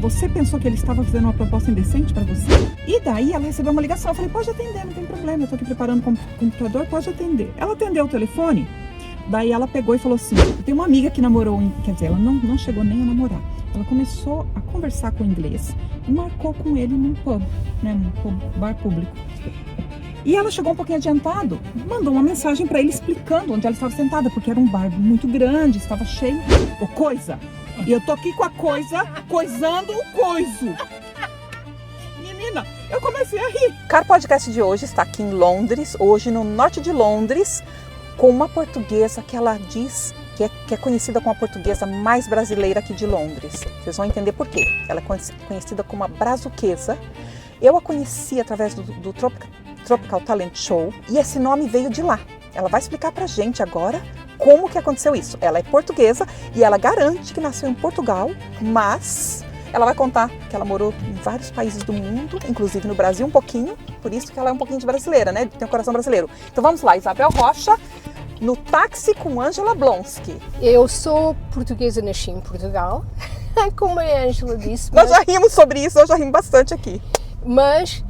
Você pensou que ele estava fazendo uma proposta indecente para você? E daí ela recebeu uma ligação. Eu falei, pode atender, não tem problema. Eu tô aqui preparando o computador, pode atender. Ela atendeu o telefone. Daí ela pegou e falou assim, tem uma amiga que namorou, quer dizer, ela não chegou nem a namorar. Ela começou a conversar com o inglês e marcou com ele num pub, né, bar público. E ela chegou um pouquinho adiantado, mandou uma mensagem para ele explicando onde ela estava sentada, porque era um bar muito grande, estava cheio. Ô, coisa! E eu tô aqui com a coisa, coisando o coiso. Menina, eu comecei a rir. O Car Podcast de hoje está aqui em Londres, hoje no norte de Londres, com uma portuguesa que ela diz que é conhecida como a portuguesa mais brasileira aqui de Londres. Vocês vão entender por quê. Ela é conhecida como a brazuquesa. Eu a conheci através do Tropical Talent Show e esse nome veio de lá. Ela vai explicar pra gente agora como que aconteceu isso. Ela é portuguesa e ela garante que nasceu em Portugal, mas ela vai contar que ela morou em vários países do mundo, inclusive no Brasil um pouquinho, por isso que ela é um pouquinho de brasileira, né? Tem um coração brasileiro. Então vamos lá, Isabel Rocha, no táxi com Ângela Blonsky. Eu sou portuguesa, nasci em Portugal, como a Ângela disse. Nós já rimos sobre isso, eu já rimo bastante aqui. Mas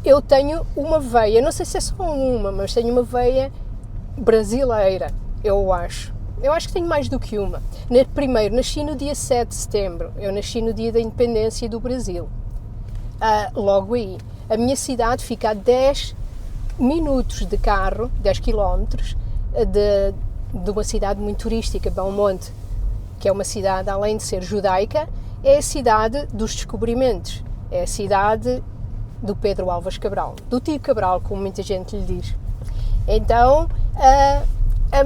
eu tenho uma veia, não sei se é só uma, mas tenho uma veia brasileira, eu acho. Eu acho que tenho mais do que uma. Primeiro, nasci no dia 7 de setembro, eu nasci no dia da independência do Brasil. Logo aí, a minha cidade fica a 10 minutos de carro, 10 quilómetros, de uma cidade muito turística, Belmonte, que é uma cidade, além de ser judaica, é a cidade dos descobrimentos, é a cidade do Pedro Álvares Cabral, do tio Cabral, como muita gente lhe diz. Então, a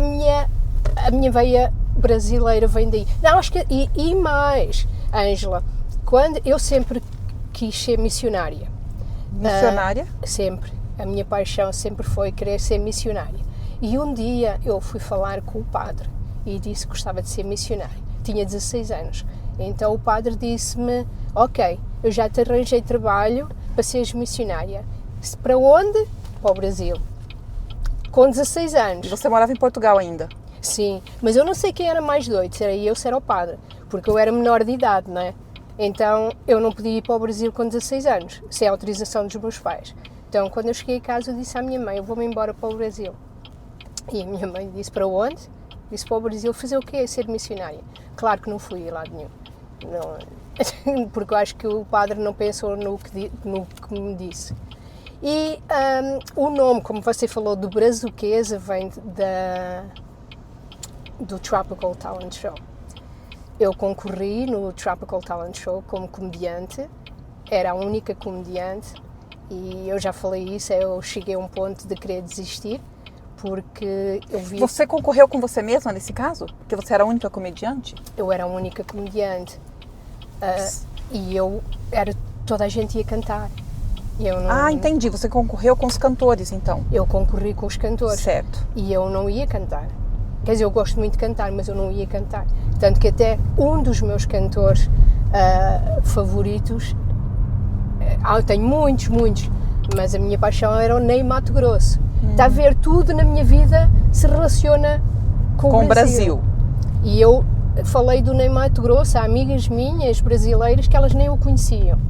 minha veia brasileira vem daí. Não, acho que, e mais, Ângela, quando eu sempre quis ser missionária. Missionária? Sempre. A minha paixão sempre foi querer ser missionária. E um dia eu fui falar com o padre e disse que gostava de ser missionária. Tinha 16 anos. Então o padre disse-me, ok, eu já te arranjei trabalho para seres missionária. Para onde? Para o Brasil. Com 16 anos. E você morava em Portugal ainda? Sim, mas eu não sei quem era mais doido, se era eu ou se era o padre, porque eu era menor de idade, não é? Então eu não podia ir para o Brasil com 16 anos, sem a autorização dos meus pais. Então quando eu cheguei a casa eu disse à minha mãe, eu vou-me embora para o Brasil. E a minha mãe disse, para onde? Disse, para o Brasil. Fazer o quê? Ser missionária. Claro que não fui a lado nenhum. Não, porque eu acho que o padre não pensou no que me disse. E o nome, como você falou, do brazuquesa, vem do Tropical Talent Show. Eu concorri no Tropical Talent Show como comediante, era a única comediante e eu já falei isso, eu cheguei a um ponto de querer desistir, porque eu vi... Você concorreu com você mesma nesse caso? Porque você era a única comediante? Eu era a única comediante e toda a gente ia cantar. Eu não... entendi, você concorreu com os cantores então? Eu concorri com os cantores. Certo. E eu não ia cantar. Quer dizer, eu gosto muito de cantar, mas eu não ia cantar. Tanto que até um dos meus cantores favoritos, eu tenho muitos, mas a minha paixão era o Ney Matogrosso. Está a ver, tudo na minha vida se relaciona com o Brasil. E eu falei do Ney Matogrosso a amigas minhas brasileiras que elas nem o conheciam.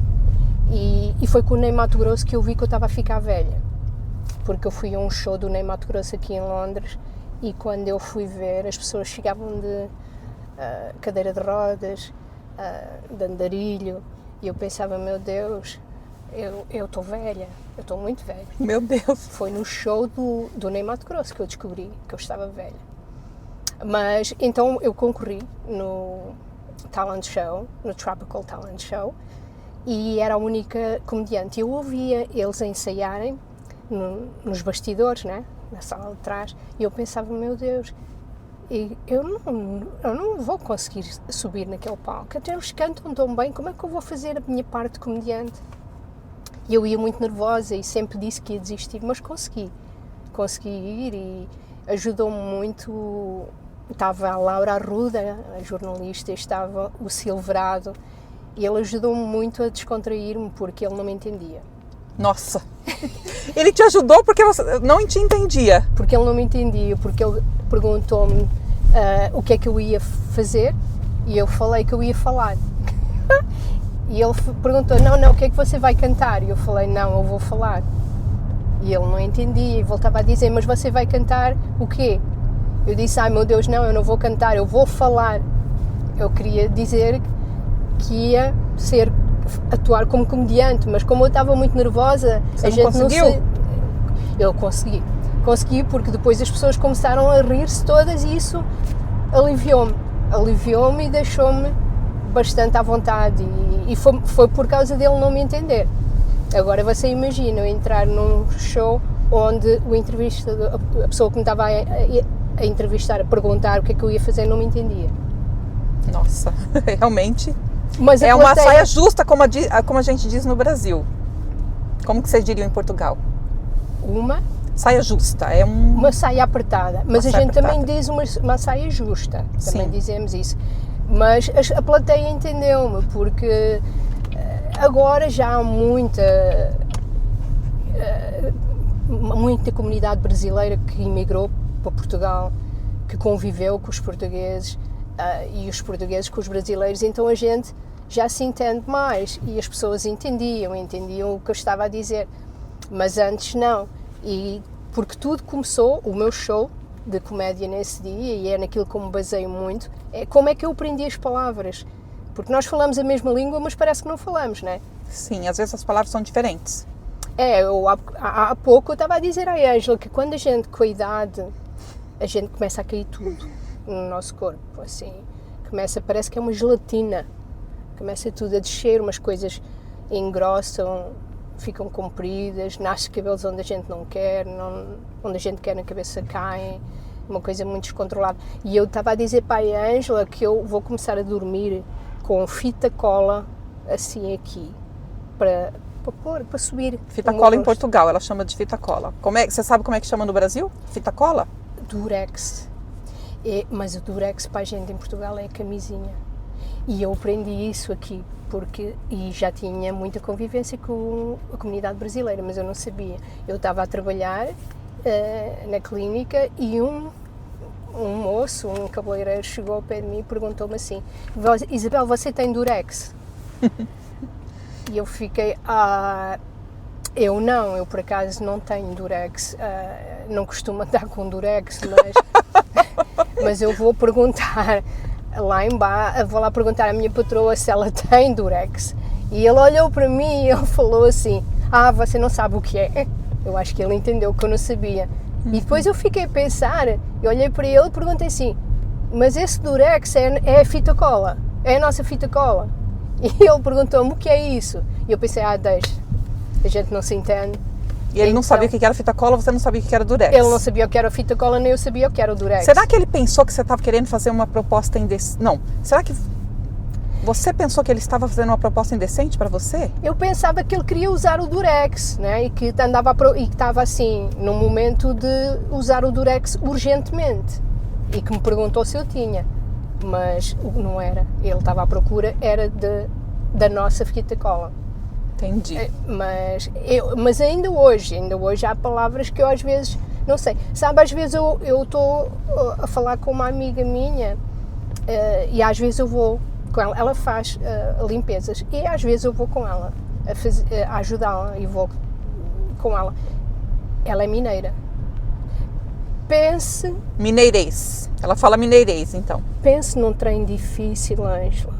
E foi com o Ney Matogrosso que eu vi que eu estava a ficar velha. Porque eu fui a um show do Ney Matogrosso aqui em Londres e quando eu fui ver, as pessoas chegavam de cadeira de rodas, de andarilho, e eu pensava, meu Deus, eu estou velha, eu estou muito velha. Meu Deus! Foi no show do Ney Matogrosso que eu descobri que eu estava velha. Mas, então, eu concorri no Talent Show, no Tropical Talent Show, e era a única comediante. Eu ouvia eles ensaiarem nos bastidores, né? Na sala de trás, e eu pensava, meu Deus, eu não vou conseguir subir naquele palco. Até eles cantam tão bem, como é que eu vou fazer a minha parte de comediante? E eu ia muito nervosa e sempre disse que ia desistir, mas consegui ir e ajudou-me muito. Estava a Laura Arruda, a jornalista, estava o Silverado, e ele ajudou-me muito a descontrair-me porque ele não me entendia. Nossa! Ele te ajudou porque você não te entendia? Porque ele não me entendia, porque ele perguntou-me o que é que eu ia fazer e eu falei que eu ia falar. E ele perguntou, não, o que é que você vai cantar? E eu falei, não, eu vou falar. E ele não entendia e voltava a dizer, mas você vai cantar o quê? Eu disse, ai meu Deus, não, eu não vou cantar, eu vou falar. Eu queria dizer que ia atuar como comediante, mas como eu estava muito nervosa, Você a não gente conseguiu? não se... Eu consegui porque depois as pessoas começaram a rir-se todas e isso aliviou-me e deixou-me bastante à vontade e foi por causa dele não me entender. Agora você imagina eu entrar num show onde o entrevistador, a pessoa que me estava a entrevistar, a perguntar o que é que eu ia fazer, não me entendia. Nossa, realmente Mas é uma saia justa, como a gente diz no Brasil. Como que vocês diriam em Portugal? Uma Saia justa, uma saia apertada, mas Uma a saia gente apertada. também diz uma saia justa, também Sim. dizemos isso. Mas a plateia entendeu-me, porque agora já há muita comunidade brasileira que emigrou para Portugal, que conviveu com os portugueses e os portugueses com os brasileiros, então a gente já se entende mais e as pessoas entendiam o que eu estava a dizer, mas antes não. E porque tudo começou, o meu show de comédia nesse dia, e é naquilo que eu me baseio muito, é como é que eu aprendi as palavras, porque nós falamos a mesma língua, mas parece que não falamos, não é? Sim, às vezes as palavras são diferentes. Há pouco eu estava a dizer à Ângela que quando a gente, com a idade, a gente começa a cair tudo no nosso corpo, assim, parece que é uma gelatina, começa tudo a descer, umas coisas engrossam, ficam compridas, nasce cabelos onde a gente não quer, onde a gente quer na cabeça caem, uma coisa muito descontrolada. E eu estava a dizer para a Ângela que eu vou começar a dormir com fita cola assim aqui, para subir. Fita cola em Portugal, ela chama de fita cola. Você sabe como é que chama no Brasil? Fita cola? Durex. Mas o Durex para a gente em Portugal é a camisinha. E eu aprendi isso aqui, e já tinha muita convivência com a comunidade brasileira, mas eu não sabia. Eu estava a trabalhar na clínica e um moço, um cabeleireiro, chegou ao pé de mim e perguntou-me assim, Isabel, você tem Durex? E eu fiquei, eu por acaso não tenho Durex, não costumo andar com Durex, mas eu vou perguntar lá embaixo, vou lá perguntar à minha patroa se ela tem Durex. E ele olhou para mim e ele falou assim, você não sabe o que é? Eu acho que ele entendeu que eu não sabia. E depois eu fiquei a pensar, eu olhei para ele e perguntei assim, mas esse Durex é a fita cola? É a nossa fita cola? E ele perguntou-me o que é isso? E eu pensei, deixa, a gente não se entende. E ele não sabia o que era fita cola, você não sabia o que era Durex? Ele não sabia o que era fita cola, nem eu sabia o que era o Durex. Será que ele pensou que você estava querendo fazer uma proposta indecente? Não. Será que você pensou que ele estava fazendo uma proposta indecente para você? Eu pensava que ele queria usar o Durex, né? E que estava assim, num momento de usar o Durex urgentemente. E que me perguntou se eu tinha. Mas não era. Ele estava à procura, era da nossa fita cola. Entendi. Mas ainda hoje há palavras que eu às vezes, não sei, sabe, às vezes eu estou a falar com uma amiga minha e às vezes eu vou com ela faz limpezas e às vezes eu vou com ela a ajudá-la e vou com ela. Ela é mineira. Mineirês. Ela fala mineirês, então. Pense num trem difícil, Ângela.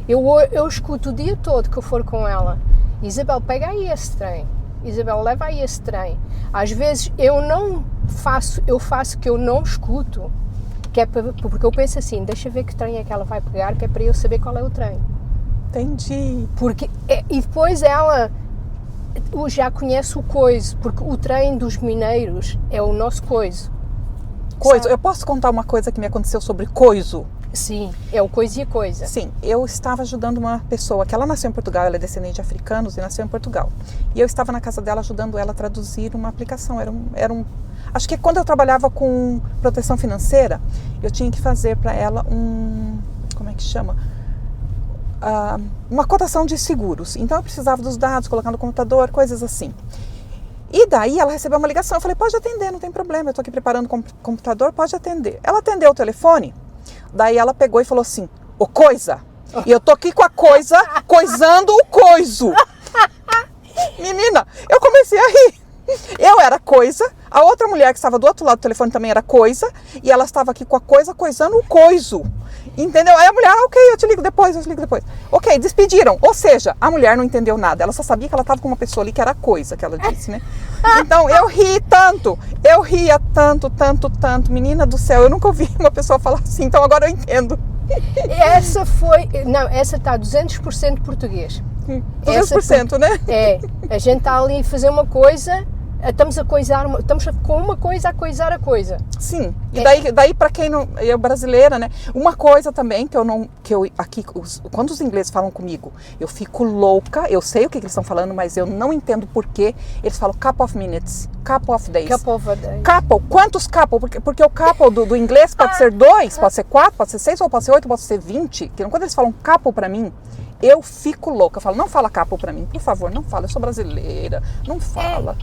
Eu escuto o dia todo que eu for com ela. Isabel, pega aí esse trem. Isabel, leva aí esse trem. Às vezes eu faço que eu não escuto, porque eu penso assim, deixa ver que trem é que ela vai pegar, que é para eu saber qual é o trem. Entendi. E depois ela já conhece o coiso, porque o trem dos mineiros é o nosso coiso. Coiso, eu posso contar uma coisa que me aconteceu sobre coiso? Sim, é o coisa e a coisa. Sim, eu estava ajudando uma pessoa que ela nasceu em Portugal, ela é descendente de africanos e nasceu em Portugal. E eu estava na casa dela ajudando ela a traduzir uma aplicação. Acho que quando eu trabalhava com proteção financeira, eu tinha que fazer para ela como é que chama? Uma cotação de seguros. Então eu precisava dos dados, colocar no computador, coisas assim. E daí ela recebeu uma ligação, eu falei, pode atender, não tem problema, eu estou aqui preparando o computador, pode atender. Ela atendeu o telefone, daí ela pegou e falou assim, ô coisa, E eu tô aqui com a coisa, coisando o coiso. Menina, eu comecei a rir. Eu era coisa, a outra mulher que estava do outro lado do telefone também era coisa, e ela estava aqui com a coisa, coisando o coiso. Entendeu? Aí a mulher, ok, eu te ligo depois. Ok, despediram. Ou seja, a mulher não entendeu nada. Ela só sabia que ela estava com uma pessoa ali que era coisa, que ela disse, né? Então, eu ri tanto. Eu ria tanto. Menina do céu, eu nunca ouvi uma pessoa falar assim. Então, agora eu entendo. Essa foi... Não, essa está 200% português. 200%, né? É. A gente está ali a fazer uma coisa... Estamos com uma coisa a coisar a coisa. Sim. E daí para quem não, eu brasileira, né? Uma coisa também aqui quando os ingleses falam comigo, eu fico louca. Eu sei o que eles estão falando, mas eu não entendo por que eles falam couple of minutes, couple of days. Couple of days. Couple, quantos couple? Porque o couple do inglês pode ser 2, pode ser 4, pode ser 6, ou pode ser 8, pode ser 20. Que quando eles falam couple para mim, eu fico louca. Eu falo, não fala couple para mim, por favor, não fala. Eu sou brasileira, não fala.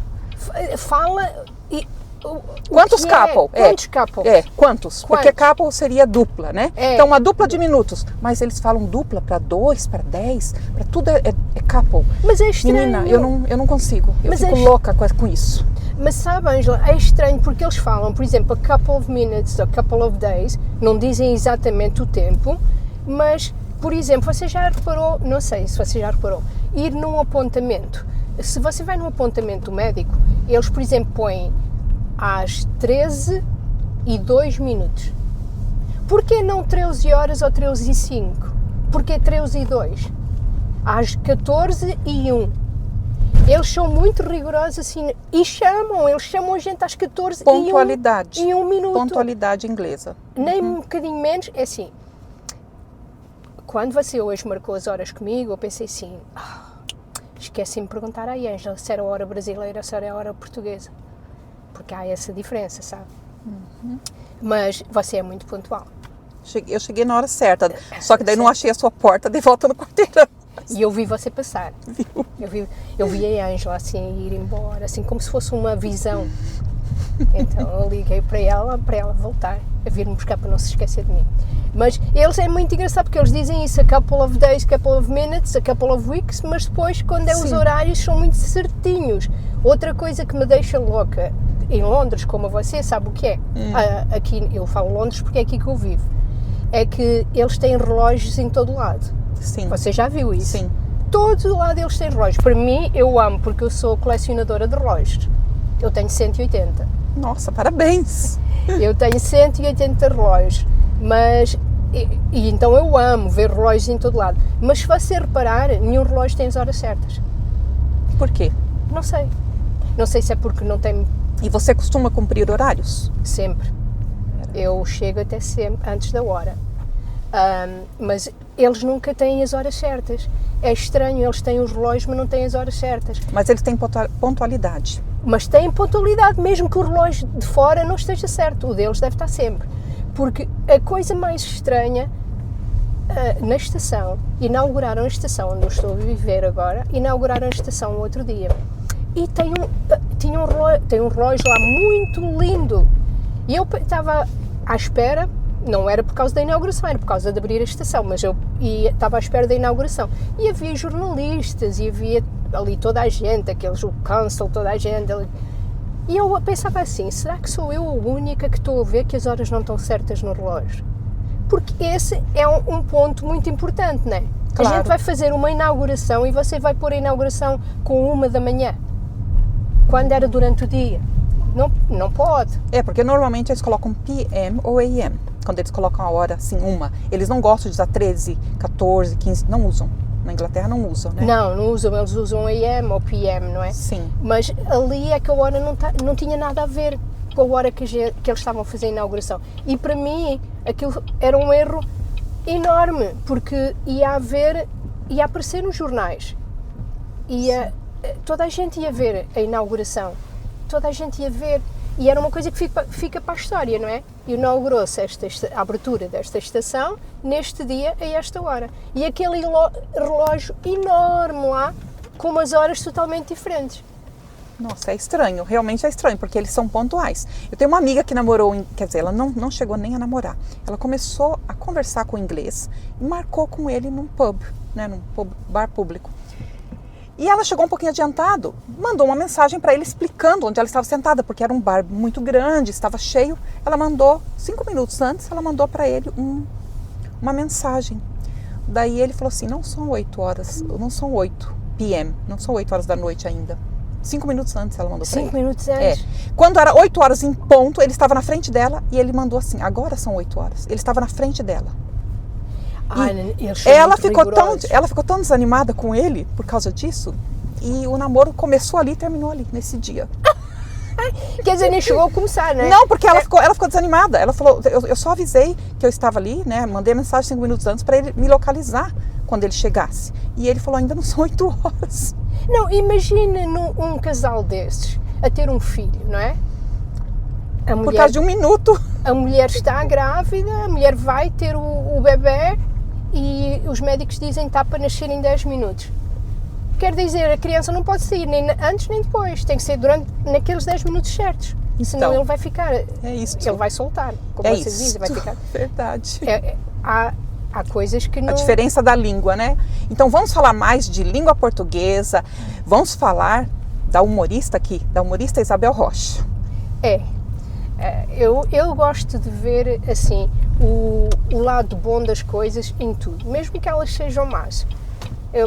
Fala e quantos couple? Quantos couple? Quantos? Porque couple seria dupla, né? Então uma dupla de minutos, mas eles falam dupla para 2, para 10, para tudo é couple. Mas é estranho. Menina, eu não consigo. Eu fico louca com isso. Mas sabe, Ângela, é estranho porque eles falam, por exemplo, a couple of minutes, a couple of days, não dizem exatamente o tempo, mas, por exemplo, você já reparou, não sei se você já reparou, ir num apontamento. Se você vai num apontamento médico, eles, por exemplo, põem às 13h02. Porquê não 13 horas ou 13h05? Porquê 13h02? Às 14h01. Eles são muito rigorosos assim e eles chamam a gente às 14h01. Pontualidade. Em 1 minuto. Pontualidade inglesa. Nem um bocadinho menos. É assim, quando você hoje marcou as horas comigo, eu pensei assim... Esqueci-me de perguntar à Ângela se era a hora brasileira ou se era a hora portuguesa. Porque há essa diferença, sabe? Mas você é muito pontual. Eu cheguei na hora certa, só que daí não achei a sua porta, dei volta no quarteirão. E eu vi você passar. Viu? Eu vi a Ângela assim ir embora, assim como se fosse uma visão. Então eu liguei para ela voltar, a vir-me buscar para não se esquecer de mim. Mas eles é muito engraçado porque eles dizem isso, a couple of days, couple of minutes, a couple of weeks, mas depois quando os horários são muito certinhos. Outra coisa que me deixa louca, em Londres, como você sabe o que é, aqui eu falo Londres porque é aqui que eu vivo, é que eles têm relógios em todo lado. Sim. Você já viu isso? Sim. Todo lado eles têm relógios. Para mim, eu amo, porque eu sou colecionadora de relógios. Eu tenho 180. Nossa, parabéns! Eu tenho 180 relógios, mas... E então eu amo ver relógios em todo lado. Mas se você reparar, nenhum relógio tem as horas certas. Por quê? Não sei. Não sei se é porque não tem... E você costuma cumprir horários? Sempre. Eu chego até sempre antes da hora. Mas eles nunca têm as horas certas. É estranho, eles têm os relógios, mas não têm as horas certas. Mas eles têm pontualidade. Mas têm pontualidade, mesmo que o relógio de fora não esteja certo. O deles deve estar sempre. Porque a coisa mais estranha, na estação, inauguraram a estação onde eu estou a viver agora, inauguraram a estação no outro dia. E tem um relógio lá muito lindo. E eu estava à espera, não era por causa da inauguração, era por causa de abrir a estação, mas eu estava à espera da inauguração. E havia jornalistas, e havia ali toda a gente, o council, toda a gente. E eu pensava assim, será que sou eu a única que estou a ver que as horas não estão certas no relógio? Porque esse é um ponto muito importante, não é? Claro. A gente vai fazer uma inauguração e você vai pôr a inauguração com 1h, quando era durante o dia. Não pode. É, porque normalmente eles colocam PM ou AM, quando eles colocam a hora assim, Eles não gostam de usar 13, 14, 15, não usam. Na Inglaterra não usam, né? Não usam, eles usam AM ou PM, não é? Sim. Mas ali é que a hora não tinha nada a ver com a hora que eles estavam a fazer a inauguração. E para mim, aquilo era um erro enorme, porque ia aparecer nos jornais. Toda a gente ia ver a inauguração. Toda a gente ia ver. E era uma coisa que fica para a história, não é? Inaugurou-se a abertura desta estação neste dia, a esta hora. E aquele relógio enorme lá, com umas horas totalmente diferentes. Nossa, é estranho, realmente é estranho, porque eles são pontuais. Eu tenho uma amiga que namorou, quer dizer, ela não chegou nem a namorar. Ela começou a conversar com o inglês e marcou com ele num pub, né, bar público. E ela chegou um pouquinho adiantado, mandou uma mensagem para ele explicando onde ela estava sentada, porque era um bar muito grande, estava cheio. Ela mandou, 5 minutos antes, ela mandou para ele uma mensagem. Daí ele falou assim, não são 8 horas, não são 8 p.m., não são 8 horas da noite ainda. 5 minutos antes ela mandou para ele. 5 minutos antes? Quando era 8 horas em ponto, ele estava na frente dela e ele mandou assim, agora são 8 horas. Ele estava na frente dela. Ela ficou tão desanimada com ele por causa disso, e o namoro começou ali e terminou ali, nesse dia. Quer dizer, nem chegou a começar, né? Não, porque ela ficou desanimada. Ela falou, eu só avisei que eu estava ali, né? Mandei a mensagem 5 minutos antes para ele me localizar quando ele chegasse. E ele falou, ainda não são 8 horas. Não, imagina um casal desses a ter um filho, não é? Por causa de 1 minuto. A mulher está grávida, a mulher vai ter o bebê e os médicos dizem que está para nascer em 10 minutos. Quer dizer, a criança não pode sair nem antes nem depois, tem que ser naqueles 10 minutos certos. Senão ele vai ficar. É isso. Ele vai soltar, como vocês dizem, vai ficar. Verdade. Há coisas que não... A diferença da língua, né? Então vamos falar mais de língua portuguesa, vamos falar da humorista aqui, da humorista Isabel Rocha. Eu gosto de ver, assim, o lado bom das coisas em tudo, mesmo que elas sejam más.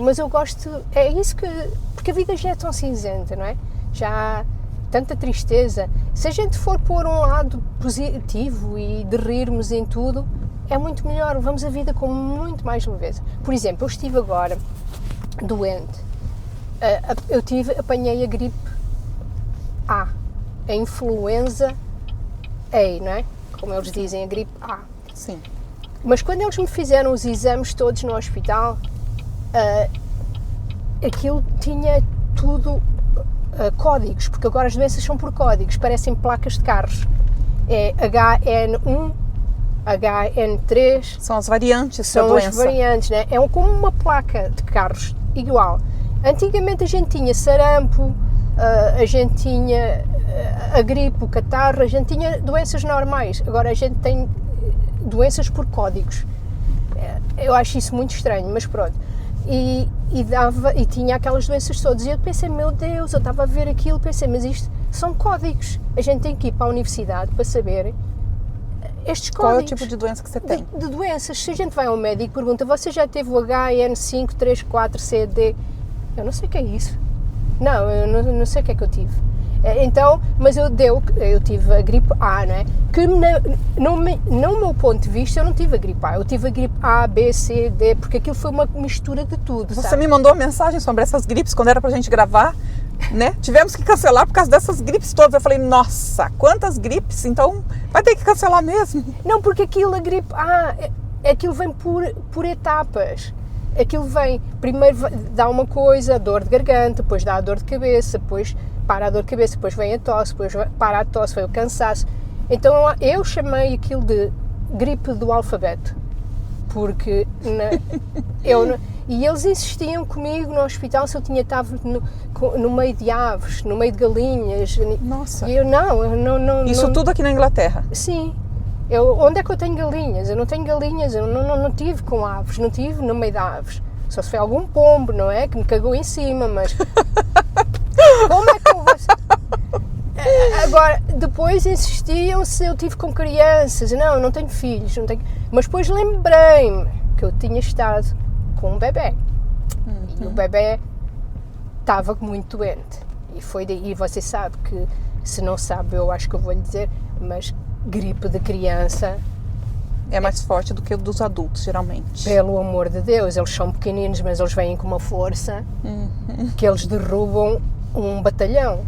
Mas eu gosto, é isso que... Porque a vida já é tão cinzenta, não é? Já há tanta tristeza. Se a gente for pôr um lado positivo e de rirmos em tudo, é muito melhor, vamos a vida com muito mais leveza. Por exemplo, eu estive agora doente. Apanhei a gripe A, a influenza A, não é? Como eles dizem, a gripe A. Sim. Mas quando eles me fizeram os exames todos no hospital, aquilo tinha tudo códigos, porque agora as doenças são por códigos, parecem placas de carros. É HN1, HN3. São as variantes da doença. São as doença. variantes, né? É como uma placa de carros, igual. Antigamente a gente tinha sarampo, a gente tinha a gripe, o catarro, a gente tinha doenças normais. Agora a gente tem doenças por códigos. Eu acho isso muito estranho, mas pronto. E tinha aquelas doenças todas. E eu pensei, meu Deus, eu estava a ver aquilo, pensei, mas isto são códigos. A gente tem que ir para a universidade para saber estes códigos. Qual é o tipo de doença que você tem? De doenças. Se a gente vai ao médico e pergunta, você já teve o HN5, 3, 4, C, D? Eu não sei o que é isso. Não, eu não sei o que é que eu tive. Então, mas eu tive a gripe A, não é? Que no meu ponto de vista eu não tive a gripe A, eu tive a gripe A, B, C, D, porque aquilo foi uma mistura de tudo. Você me mandou uma mensagem sobre essas gripes quando era pra gente gravar, né? Tivemos que cancelar por causa dessas gripes todas. Eu falei, nossa, quantas gripes? Então vai ter que cancelar mesmo. Não, porque a gripe A, aquilo vem por etapas. Aquilo vem, primeiro dá uma coisa, dor de garganta, depois dá a dor de cabeça, depois para a dor de cabeça, depois vem a tosse, depois para a tosse, vem o cansaço. Então eu chamei aquilo de gripe do alfabeto, porque e eles insistiam comigo no hospital se eu tinha estado no meio de aves, no meio de galinhas. Nossa. E eu não. Isso tudo aqui na Inglaterra? Sim. Onde é que eu tenho galinhas? Eu não tenho galinhas, eu não tive com aves, não tive no meio de aves. Só se foi algum pombo, não é? Que me cagou em cima, mas... Como é que eu vou... Agora, depois insistiam se eu tive com crianças. Não, eu não tenho filhos, não tenho... Mas depois lembrei-me que eu tinha estado com um bebê. E o bebê estava muito doente. E foi daí, e você sabe que, se não sabe, eu acho que eu vou lhe dizer, mas gripe de criança... É mais forte do que o dos adultos, geralmente. Pelo amor de Deus, eles são pequeninos, mas eles vêm com uma força que eles derrubam um batalhão.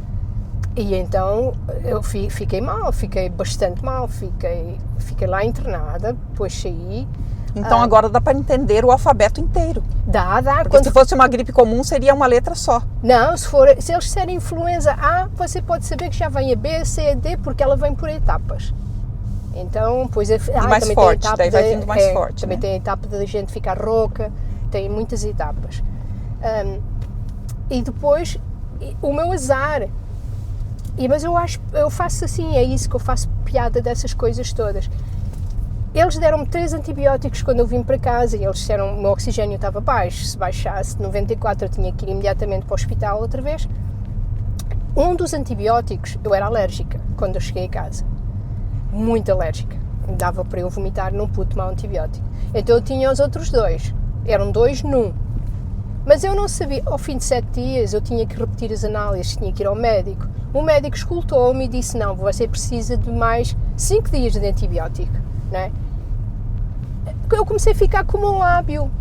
E então eu fiquei mal, fiquei bastante mal, fiquei lá internada, depois saí. Então agora dá para entender o alfabeto inteiro. Dá. Porque se fosse uma gripe comum, seria uma letra só. Não, se eles disserem influenza A, você pode saber que já vem a B, C, a D, porque ela vem por etapas. Então, pois mais também forte, tem a etapa daí vai vindo mais forte. Também, né? Tem a etapa da gente ficar rouca, tem muitas etapas. E depois, o meu azar Mas eu faço assim, é isso que eu faço piada dessas coisas todas. Eles deram-me 3 antibióticos quando eu vim para casa e eles disseram que o meu oxigênio estava baixo, se baixasse de 94 eu tinha que ir imediatamente para o hospital outra vez. Um dos antibióticos, eu era alérgica quando eu cheguei a casa, muito alérgica, dava para eu vomitar, não pude tomar um antibiótico. Então eu tinha os outros 2, eram 2 num. Mas eu não sabia, ao fim de 7 dias eu tinha que repetir as análises, tinha que ir ao médico. O médico escutou-me e disse, não, você precisa de mais 5 dias de antibiótico, não é? Eu comecei a ficar com o meu lábio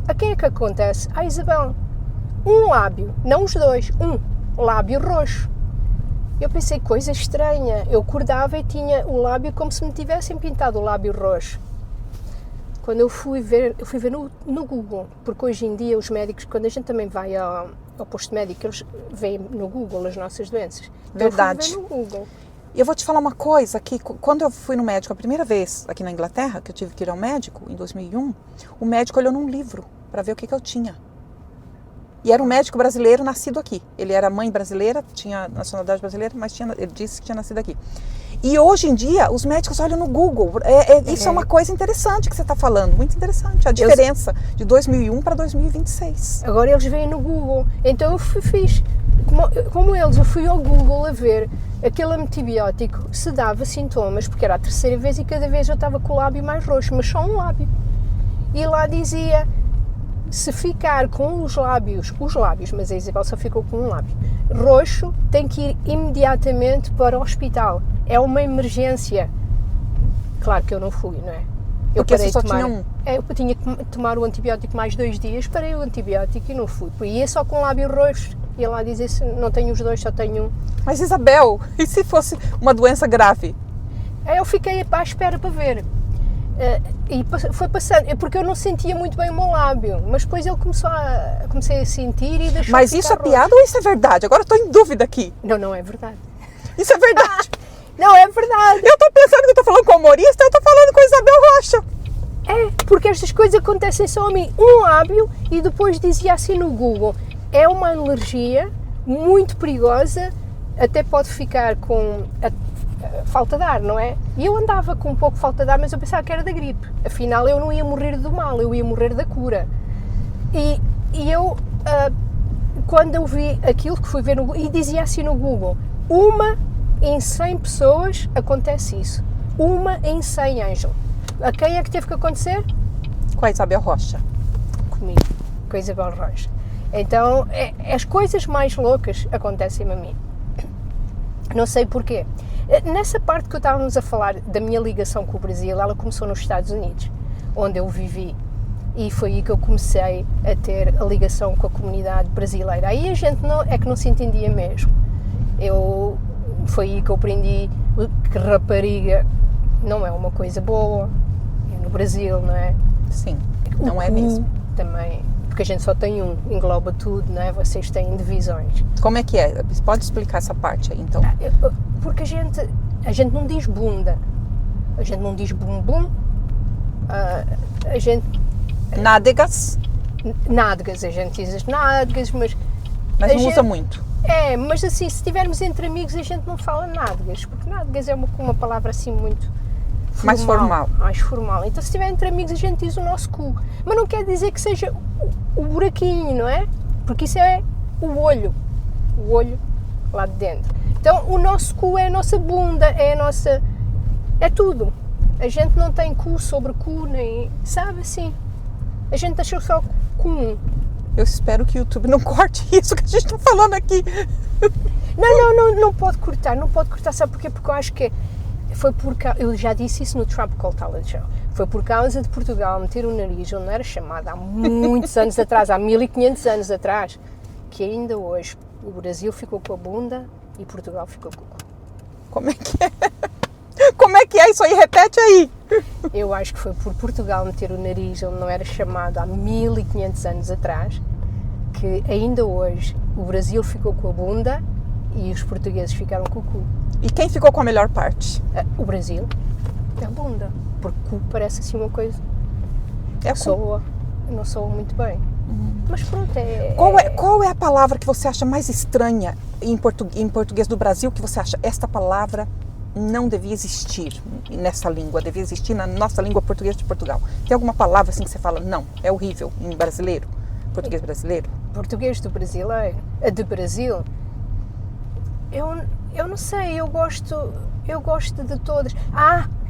a quem é que acontece? À Isabel. Um lábio, não os 2, um lábio roxo. Eu pensei, coisa estranha, eu acordava e tinha o lábio como se me tivessem pintado o lábio roxo. Quando eu fui ver no Google, porque hoje em dia os médicos, quando a gente também vai ao posto médico, eles veem no Google as nossas doenças. Verdade. Eu fui ver no Google. E eu vou te falar uma coisa, que quando eu fui no médico a primeira vez aqui na Inglaterra, que eu tive que ir ao médico, em 2001, o médico olhou num livro para ver o que eu tinha. E era um médico brasileiro nascido aqui. Ele era mãe brasileira, tinha nacionalidade brasileira, mas ele disse que tinha nascido aqui. E hoje em dia, os médicos olham no Google. Isso é uma coisa interessante que você está falando, muito interessante. A diferença de 2001 para 2026. Agora eles veem no Google. Então eu fiz, como eles, eu fui ao Google a ver aquele antibiótico se dava sintomas, porque era a 3ª vez e cada vez eu estava com o lábio mais roxo, mas só um lábio. E lá dizia, se ficar com os lábios, mas a Isabel só ficou com um lábio, roxo, tem que ir imediatamente para o hospital. É uma emergência. Claro que eu não fui, não é? Porque você só tinha um. Eu tinha que tomar o antibiótico mais 2 dias, parei o antibiótico e não fui. Ia só com o lábio roxo, ia lá dizer se não tenho os 2, só tenho um. Mas Isabel, e se fosse uma doença grave? Eu fiquei à espera para ver. E foi passando, porque eu não sentia muito bem o meu lábio, mas depois ele comecei a sentir e deixou. Mas isso é piada ou isso é verdade? Agora eu estou em dúvida aqui. Não é verdade. Isso é verdade. Não é verdade. Eu estou pensando que eu estou falando com o humorista, eu estou falando com a Isabel Rocha. É, porque estas coisas acontecem só a mim. Um lábio, e depois dizia assim no Google, é uma alergia muito perigosa, até pode ficar com falta de ar, não é? E eu andava com um pouco de falta de ar, mas eu pensava que era da gripe. Afinal, eu não ia morrer do mal, eu ia morrer da cura. E eu, quando eu vi aquilo que fui ver no Google, e dizia assim no Google, uma em 100 pessoas acontece isso. Uma em 100, Ângelo. A quem é que teve que acontecer? Com a Isabel Rocha. Comigo, com a Isabel Rocha. Então, as coisas mais loucas acontecem-me a mim. Não sei porquê. Nessa parte que estávamos a falar da minha ligação com o Brasil, ela começou nos Estados Unidos, onde eu vivi. E foi aí que eu comecei a ter a ligação com a comunidade brasileira. Aí a gente não se entendia mesmo. Foi aí que eu aprendi que rapariga não é uma coisa boa. É no Brasil, não é? Sim, não é mesmo. Também, porque a gente só tem um, engloba tudo, não é? Vocês têm divisões. Como é que é? Pode explicar essa parte aí, então? Porque a gente não diz bunda, a gente não diz bumbum, a gente... Nádegas? Nádegas, a gente diz as nádegas, mas não usa muito. Mas assim, se estivermos entre amigos a gente não fala nádegas, porque nádegas é uma palavra assim muito formal, mais formal. Então se estiver entre amigos a gente diz o nosso cu, mas não quer dizer que seja o buraquinho, não é? Porque isso é o olho lá de dentro. Então o nosso cu é a nossa bunda, é tudo. A gente não tem cu sobre cu, nem, sabe assim, a gente deixou só com um. Eu espero que o YouTube não corte isso que a gente está falando aqui. Não pode cortar, sabe porquê? Porque eu acho que foi eu já disse isso no Tropical Talent Show, foi por causa de Portugal meter o nariz onde era chamado há muitos anos atrás, há 1500 anos atrás, que ainda hoje o Brasil ficou com a bunda e Portugal ficou com o cu. Como é que é? Como é que é isso aí? Repete aí. Eu acho que foi por Portugal meter o nariz onde não era chamado há 1500 anos atrás, que ainda hoje o Brasil ficou com a bunda e os portugueses ficaram com o cu. E quem ficou com a melhor parte? O Brasil. É a bunda. Porque cu parece assim uma coisa... É soa, não soa muito bem. Mas pronto, Qual é a palavra que você acha mais estranha em português do Brasil, que você acha esta palavra não devia existir nessa língua, devia existir na nossa língua portuguesa de Portugal? Tem alguma palavra assim que você fala, não, é horrível em brasileiro, português brasileiro? Português do brasileiro, de Brasil, eu não sei, eu gosto de todas.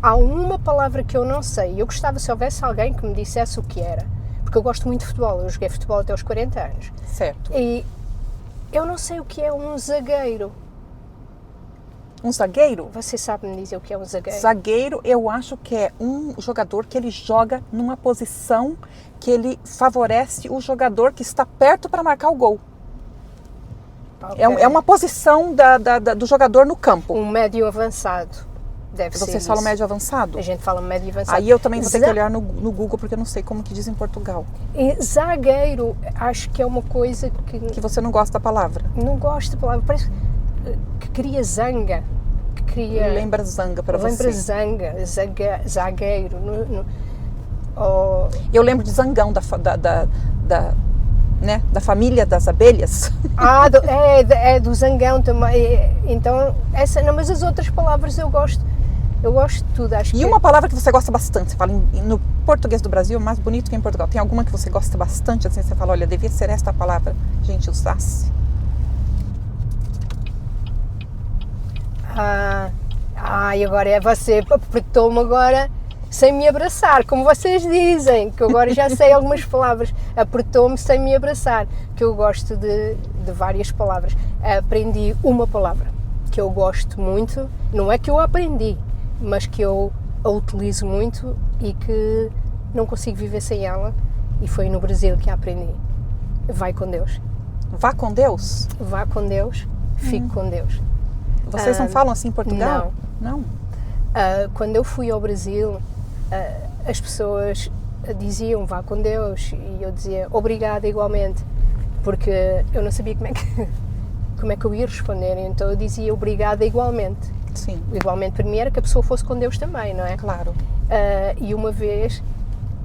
Há uma palavra que eu não sei, eu gostava se houvesse alguém que me dissesse o que era, porque eu gosto muito de futebol, eu joguei futebol até aos 40 anos. Certo. E eu não sei o que é um zagueiro. Um zagueiro? Você sabe me dizer o que é um zagueiro? Zagueiro, eu acho que é um jogador que ele joga numa posição que ele favorece o jogador que está perto para marcar o gol. Okay. É uma posição do jogador no campo. Um médio avançado. Deve ser Vocês falam médio avançado? A gente fala médio avançado. Aí eu também vou ter que olhar no Google, porque eu não sei como que diz em Portugal. E zagueiro, acho que é uma coisa que você não gosta da palavra? Não gosto da palavra. Parece que cria zanga. Que cria... Lembra zanga para você? Lembra zanga, zagueiro. Eu lembro de zangão da família das abelhas. Do zangão também. Então, não, mas as outras palavras eu gosto de tudo. Uma palavra que você gosta bastante, você fala no português do Brasil, mais bonito que em Portugal. Tem alguma que você gosta bastante, assim, você fala, olha, devia ser esta palavra, a gente usasse? E agora você apertou-me agora sem me abraçar, como vocês dizem, que eu agora já sei algumas palavras. Apertou-me sem me abraçar, que eu gosto de várias palavras. Aprendi uma palavra que eu gosto muito, não é que eu aprendi, mas que eu a utilizo muito e que não consigo viver sem ela, e foi no Brasil que a aprendi. Vai com Deus. Vá com Deus? Vá com Deus, fique com Deus. Vocês não falam assim em Portugal? Não. Quando eu fui ao Brasil, as pessoas diziam vá com Deus, e eu dizia obrigada igualmente, porque eu não sabia como é que eu ia responder, então eu dizia obrigada igualmente. Sim. Igualmente para mim era que a pessoa fosse com Deus também, não é? Claro. E uma vez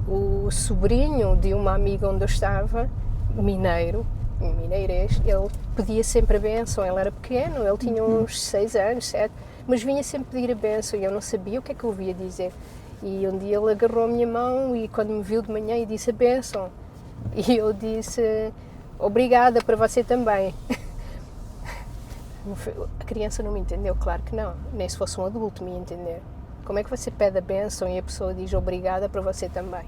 o sobrinho de uma amiga onde eu estava, mineirês, ele pedia sempre a bênção. Ele era pequeno, ele tinha uns 6 anos, 7, mas vinha sempre pedir a bênção e eu não sabia o que é que eu ia dizer. E um dia ele agarrou a minha mão e quando me viu de manhã e disse a bênção, e eu disse obrigada para você também. A criança não me entendeu, claro que não, nem se fosse um adulto me entender. Como é que você pede a bênção e a pessoa diz obrigada para você também?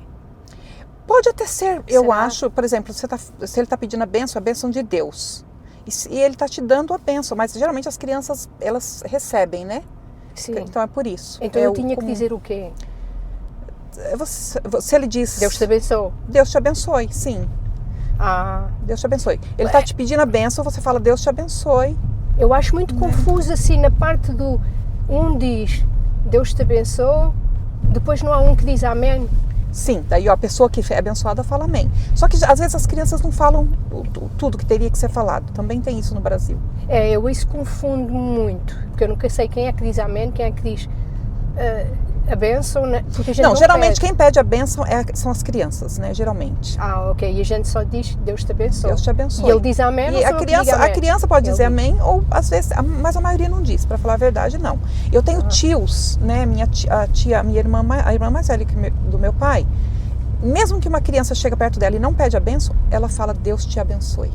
Pode até ser, eu acho, por exemplo, se ele está pedindo a bênção de Deus, e ele está te dando a bênção, mas geralmente as crianças, elas recebem, né? Sim. Então é por isso. Então eu tinha que dizer o quê? Se ele diz... Deus te abençoe. Deus te abençoe, sim. Deus te abençoe. Ele está te pedindo a bênção, você fala Deus te abençoe. Eu acho muito confuso assim na parte do... Um diz Deus te abençoe, depois não há um que diz amém. Sim, daí a pessoa que é abençoada fala amém. Só que às vezes as crianças não falam tudo que teria que ser falado. Também tem isso no Brasil. Eu isso confundo muito, porque eu nunca sei quem é que diz amém, quem é que diz a bênção, né? Porque a gente não geralmente pede. Quem pede a bênção são as crianças, né? Geralmente. Ok, e a gente só diz Deus te abençoe. Deus te abençoe. E ele diz amém, e a criança pode dizer amém, ou às vezes, mas a maioria não diz, para falar a verdade, não. Eu tenho tios, né? A irmã mais velha do meu pai, mesmo que uma criança chega perto dela e não pede a bênção, ela fala Deus te abençoe.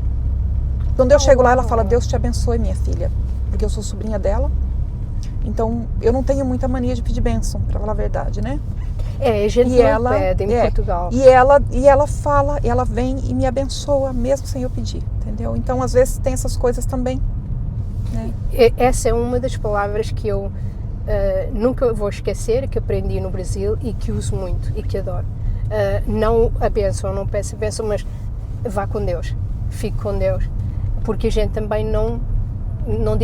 Quando eu chego lá, ela fala Deus te abençoe, minha filha, porque eu sou sobrinha dela. Então, eu não tenho muita mania de pedir bênção, para falar a verdade, né? A gente não pede em Portugal. E ela fala, ela vem e me abençoa, mesmo sem eu pedir, entendeu? Então, às vezes, tem essas coisas também, né? Essa é uma das palavras que eu nunca vou esquecer, que aprendi no Brasil e que uso muito e que adoro. Não a bênção, não peço a bênção, mas vá com Deus, fique com Deus, porque a gente também não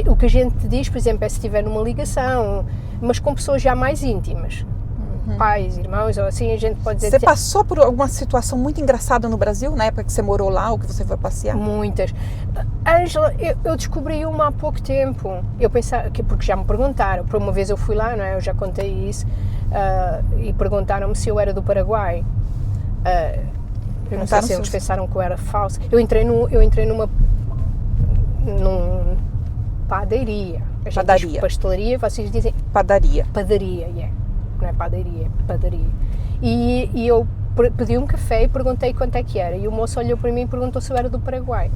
o que a gente diz, por exemplo, é se estiver numa ligação, mas com pessoas já mais íntimas, pais, irmãos, ou assim, a gente pode dizer... Você passou por alguma situação muito engraçada no Brasil, na época que você morou lá ou que você foi passear? Muitas. Ângela, eu descobri uma há pouco tempo. Eu pensava, porque já me perguntaram, por uma vez eu fui lá, não é? Eu já contei isso, e perguntaram-me se eu era do Paraguai. Eu não sei se eles pensaram que eu era falsa. Eu entrei numa padaria. A gente diz pastelaria, vocês dizem... Padaria. Padaria, yeah. Não é padaria, é padaria. E eu pedi um café e perguntei quanto é que era. E o moço olhou para mim e perguntou se eu era do Paraguai.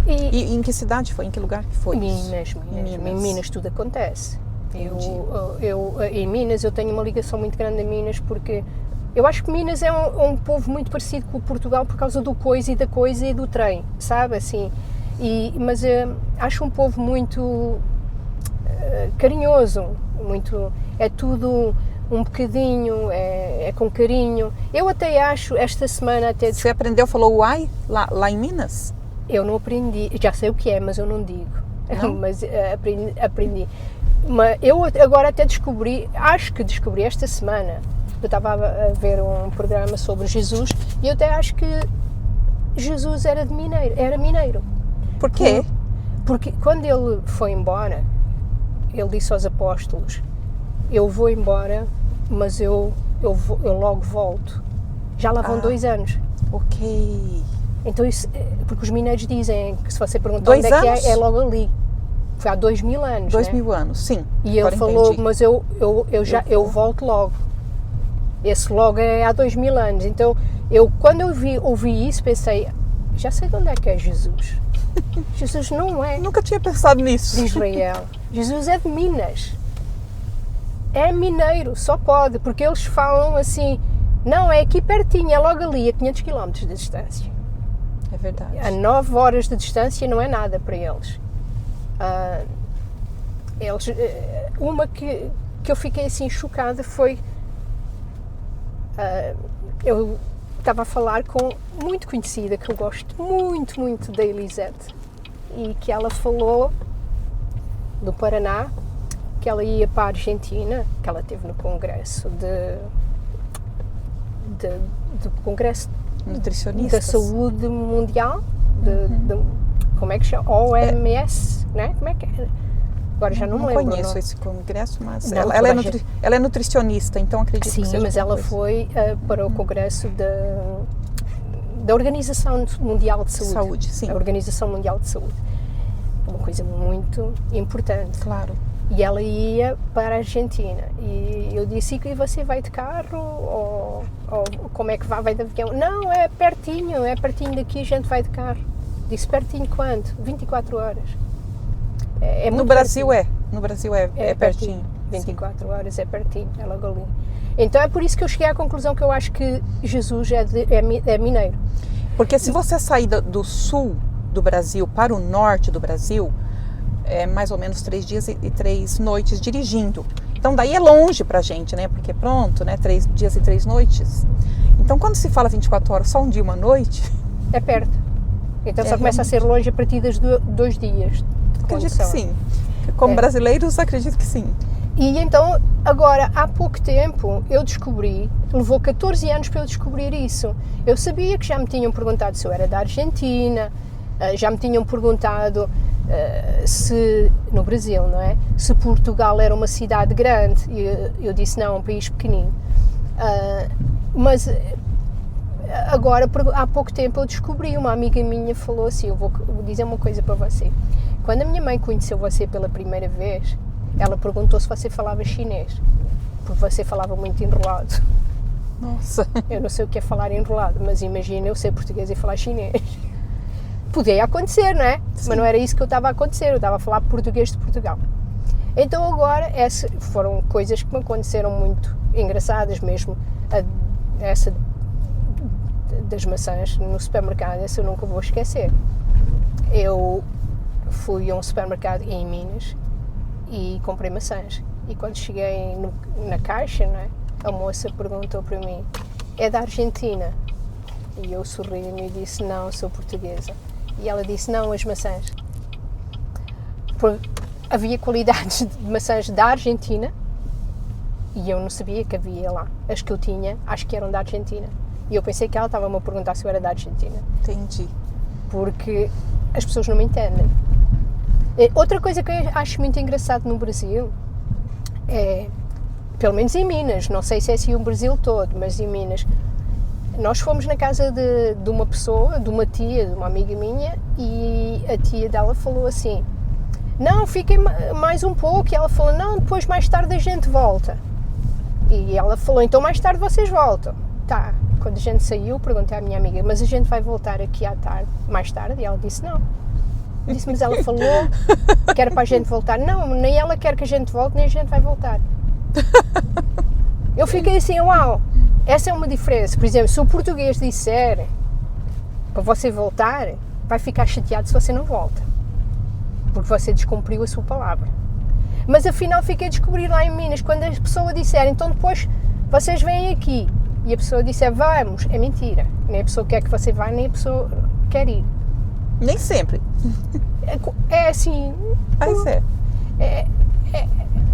E em que cidade foi? Em que lugar que foi? Minas. Em Minas tudo acontece. Em Minas eu tenho uma ligação muito grande a Minas porque eu acho que Minas é um povo muito parecido com o Portugal por causa do coisa e do trem, sabe, assim, mas acho um povo muito carinhoso, muito, é tudo um bocadinho, é com carinho. Eu até acho, esta semana até... Você aprendeu, falou uai lá em Minas? Eu não aprendi, já sei o que é, mas eu não digo, mas aprendi. Mas eu agora até acho que descobri esta semana, eu estava a ver um programa sobre Jesus e eu até acho que Jesus era mineiro. Por quê? Porque quando ele foi embora, ele disse aos apóstolos, eu vou embora, mas eu logo volto. Já lá vão 2 anos. Ok. Então isso, porque os mineiros dizem que se você perguntar onde é que é logo ali. Foi há 2000 anos, 2000 anos, sim. E ele falou, mas eu volto logo. Esse logo é há 2000 anos. Então, quando eu ouvi isso, pensei, já sei de onde é que é Jesus. Jesus não é. Nunca tinha pensado nisso. De Israel. Jesus é de Minas. É mineiro, só pode, porque eles falam assim, não, é aqui pertinho, é logo ali, a 500 km de distância. É verdade. A 9 horas de distância não é nada para eles. Uma que eu fiquei assim chocada foi eu estava a falar com muito conhecida que eu gosto muito da Elisete e que ela falou do Paraná que ela ia para a Argentina, que ela esteve no congresso do congresso nutricionistas da saúde mundial como é que chama? OMS, né? Como é que é? Agora já não me lembro. Não conheço esse congresso, mas não, ela é nutricionista, então acredito que seja. Sim, mas ela foi para o congresso da Organização Mundial de Saúde. Sim. A Organização Mundial de Saúde. Uma coisa muito importante. Claro. E ela ia para a Argentina. E eu disse, e você vai de carro? Ou como é que vai de avião? Não, é pertinho daqui, a gente vai de carro. Disse, pertinho quanto? 24 horas. É muito no Brasil pertinho. No Brasil é pertinho. 24 horas é pertinho, é logo ali. Então é por isso que eu cheguei à conclusão que eu acho que Jesus é mineiro. Porque se você sair do sul do Brasil para o norte do Brasil, é mais ou menos 3 dias e 3 noites dirigindo. Então daí é longe pra gente, né? Porque pronto, né? 3 dias e 3 noites. Então quando se fala 24 horas, só um dia e uma noite... É perto. Então só começa a ser longe a partir dos 2 dias. Acredito que sim. Como brasileiros, acredito que sim. E então, agora, há pouco tempo, eu descobri, levou 14 anos para eu descobrir isso. Eu sabia que já me tinham perguntado se eu era da Argentina, já me tinham perguntado se, no Brasil, não é? Se Portugal era uma cidade grande. E eu disse, não, é um país pequenino. Mas agora, há pouco tempo, eu descobri, uma amiga minha falou assim, eu vou dizer uma coisa para você. Quando a minha mãe conheceu você pela primeira vez, ela perguntou se você falava chinês, porque você falava muito enrolado. Nossa! Eu não sei o que é falar enrolado, mas imagina eu ser português e falar chinês. Podia acontecer, não é? Sim. Mas não era isso que eu estava a acontecer, eu estava a falar português de Portugal. Então agora, essas foram coisas que me aconteceram muito engraçadas mesmo. Essa das maçãs no supermercado, essa eu nunca vou esquecer. Eu fui a um supermercado em Minas e comprei maçãs. E quando cheguei na caixa, não é? A moça perguntou para mim, é da Argentina? E eu sorri-me e disse, não, sou portuguesa. E ela disse, não, as maçãs. Havia qualidades de maçãs da Argentina e eu não sabia que havia lá. As que eu tinha, acho que eram da Argentina. E eu pensei que ela estava-me a perguntar se eu era da Argentina. Entendi. Porque as pessoas não me entendem. Outra coisa que eu acho muito engraçado no Brasil é, pelo menos em Minas, não sei se é assim o Brasil todo, mas em Minas, Nós fomos na casa de uma pessoa, de uma tia, de uma amiga minha, e a tia dela falou assim, não, fiquem mais um pouco, e ela falou, não, depois mais tarde a gente volta. E ela falou, então mais tarde vocês voltam. Tá, quando a gente saiu, perguntei à minha amiga, mas a gente vai voltar aqui à tarde, mais tarde? E ela disse, não. Eu disse, mas ela falou que era para a gente voltar. Não, nem ela quer que a gente volte, nem a gente vai voltar. Eu fiquei assim, uau, essa é uma diferença. Por exemplo, se o português disser para você voltar, vai ficar chateado se você não volta. Porque você descumpriu a sua palavra. Mas afinal fiquei a descobrir lá em Minas, quando a pessoa disser, então depois vocês vêm aqui, e a pessoa disser, vamos, é mentira. Nem a pessoa quer que você vá, nem a pessoa quer ir. Nem sempre. É assim... Mas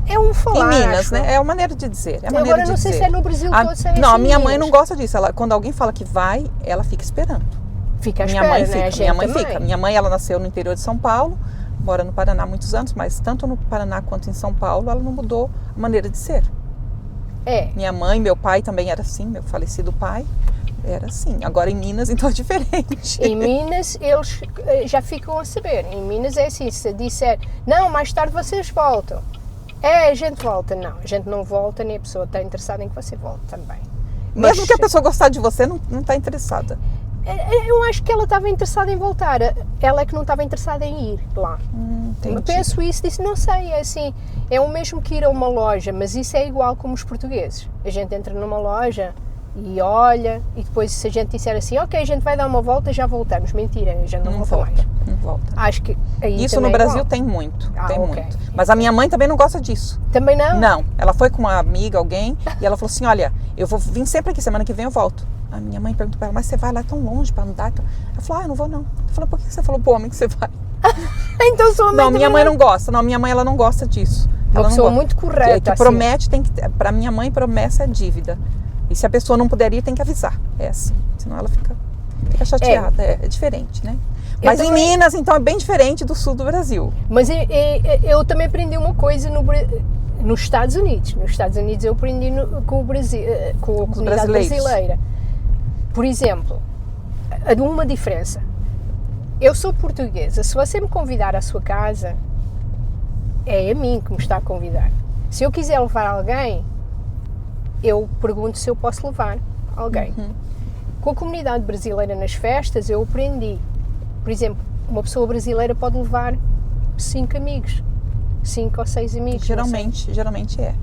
é um falar. Em Minas, acho. né? É uma maneira de dizer. É maneira Agora de não sei dizer. se é no Brasil todo, se é Não, assim a minha em mãe Minas. não gosta disso. Quando alguém fala que vai, ela fica esperando. Fica à Minha espera, mãe né? fica. A gente Minha mãe também. fica. Minha mãe, ela nasceu no interior de São Paulo, mora no Paraná há muitos anos, mas tanto no Paraná quanto em São Paulo, ela não mudou a maneira de ser. É. Minha mãe, meu pai também era assim, meu falecido pai era assim. Agora em Minas, então é diferente. Em Minas, eles já ficam a saber. Em Minas é assim, se disser, não, mais tarde vocês voltam. A gente volta. Não, a gente não volta, nem a pessoa está interessada em que você volte também. Mesmo que a pessoa gostar de você, não está interessada. Eu acho que ela estava interessada em voltar. Ela é que não estava interessada em ir lá. Entendi. Penso isso, disse, não sei, é assim, é o mesmo que ir a uma loja, mas isso é igual como os portugueses. A gente entra numa loja e olha, e depois se a gente disser assim, ok, a gente vai dar uma volta, já voltamos. Mentira, a gente não volta mais. Não volta. Acho que aí Isso também no é Brasil igual. tem muito, tem ok. muito. Mas a minha mãe também não gosta disso. Também não? Não, ela foi com uma amiga, alguém, e ela falou assim, olha, eu vou vir sempre aqui, semana que vem eu volto. A minha mãe perguntou para ela, mas você vai lá tão longe para andar? Ela falou, eu não vou não. Eu falei, por que você falou pro homem que você vai? Então sua mãe Não, minha mãe também não gosta. Não, minha mãe ela não gosta disso. Uma Ela não pessoa gosta. muito correta, Que assim. promete, tem que... Para minha mãe, promessa é dívida. E se a pessoa não puder ir, tem que avisar. É assim. Senão ela fica chateada. É diferente, né? Mas em Minas, então, é bem diferente do sul do Brasil. Mas eu também aprendi uma coisa nos Estados Unidos. Nos Estados Unidos eu aprendi com o Brasil, com a comunidade brasileiros. brasileira. Por exemplo, uma diferença. Eu sou portuguesa. Se você me convidar à sua casa, é a mim que me está a convidar. Se eu quiser levar alguém, eu pergunto se eu posso levar alguém. Com a comunidade brasileira nas festas, eu aprendi. Por exemplo, uma pessoa brasileira pode levar 5 amigos, 5 ou 6 amigos. Geralmente é.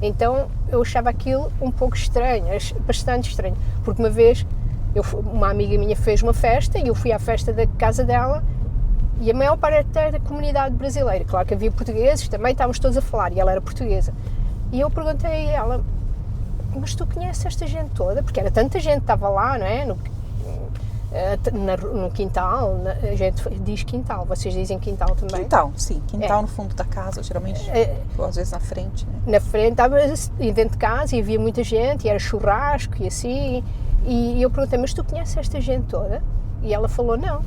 Então eu achava aquilo um pouco estranho, bastante estranho, porque uma vez uma amiga minha fez uma festa e eu fui à festa da casa dela e a maior parte era da comunidade brasileira. Claro que havia portugueses, também estávamos todos a falar e ela era portuguesa. E eu perguntei a ela, mas tu conheces esta gente toda? Porque era tanta gente que estava lá, não é? No quintal, a gente diz quintal, vocês dizem quintal também? Quintal, sim. Quintal no fundo da casa, geralmente, ou às vezes na frente, né? Na frente, estava dentro de casa e havia muita gente, e era churrasco e assim, e eu perguntei, mas tu conheces esta gente toda? E ela falou, não,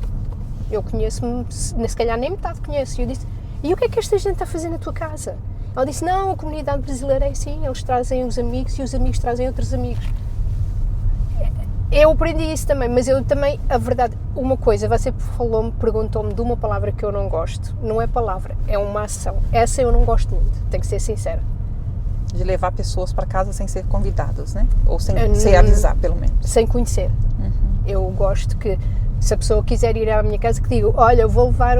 eu conheço-me, se calhar nem metade conheço. E eu disse, e o que é que esta gente está a fazer na tua casa? Ela disse, não, a comunidade brasileira é assim, eles trazem os amigos e os amigos trazem outros amigos. Eu aprendi isso também, mas eu também, a verdade, uma coisa, você perguntou-me de uma palavra que eu não gosto, não é palavra, é uma ação. Essa eu não gosto muito, tenho que ser sincera. De levar pessoas para casa sem ser convidados, né? Ou sem avisar, pelo menos. Sem conhecer. Eu gosto que, se a pessoa quiser ir à minha casa, que diga, olha, eu vou levar,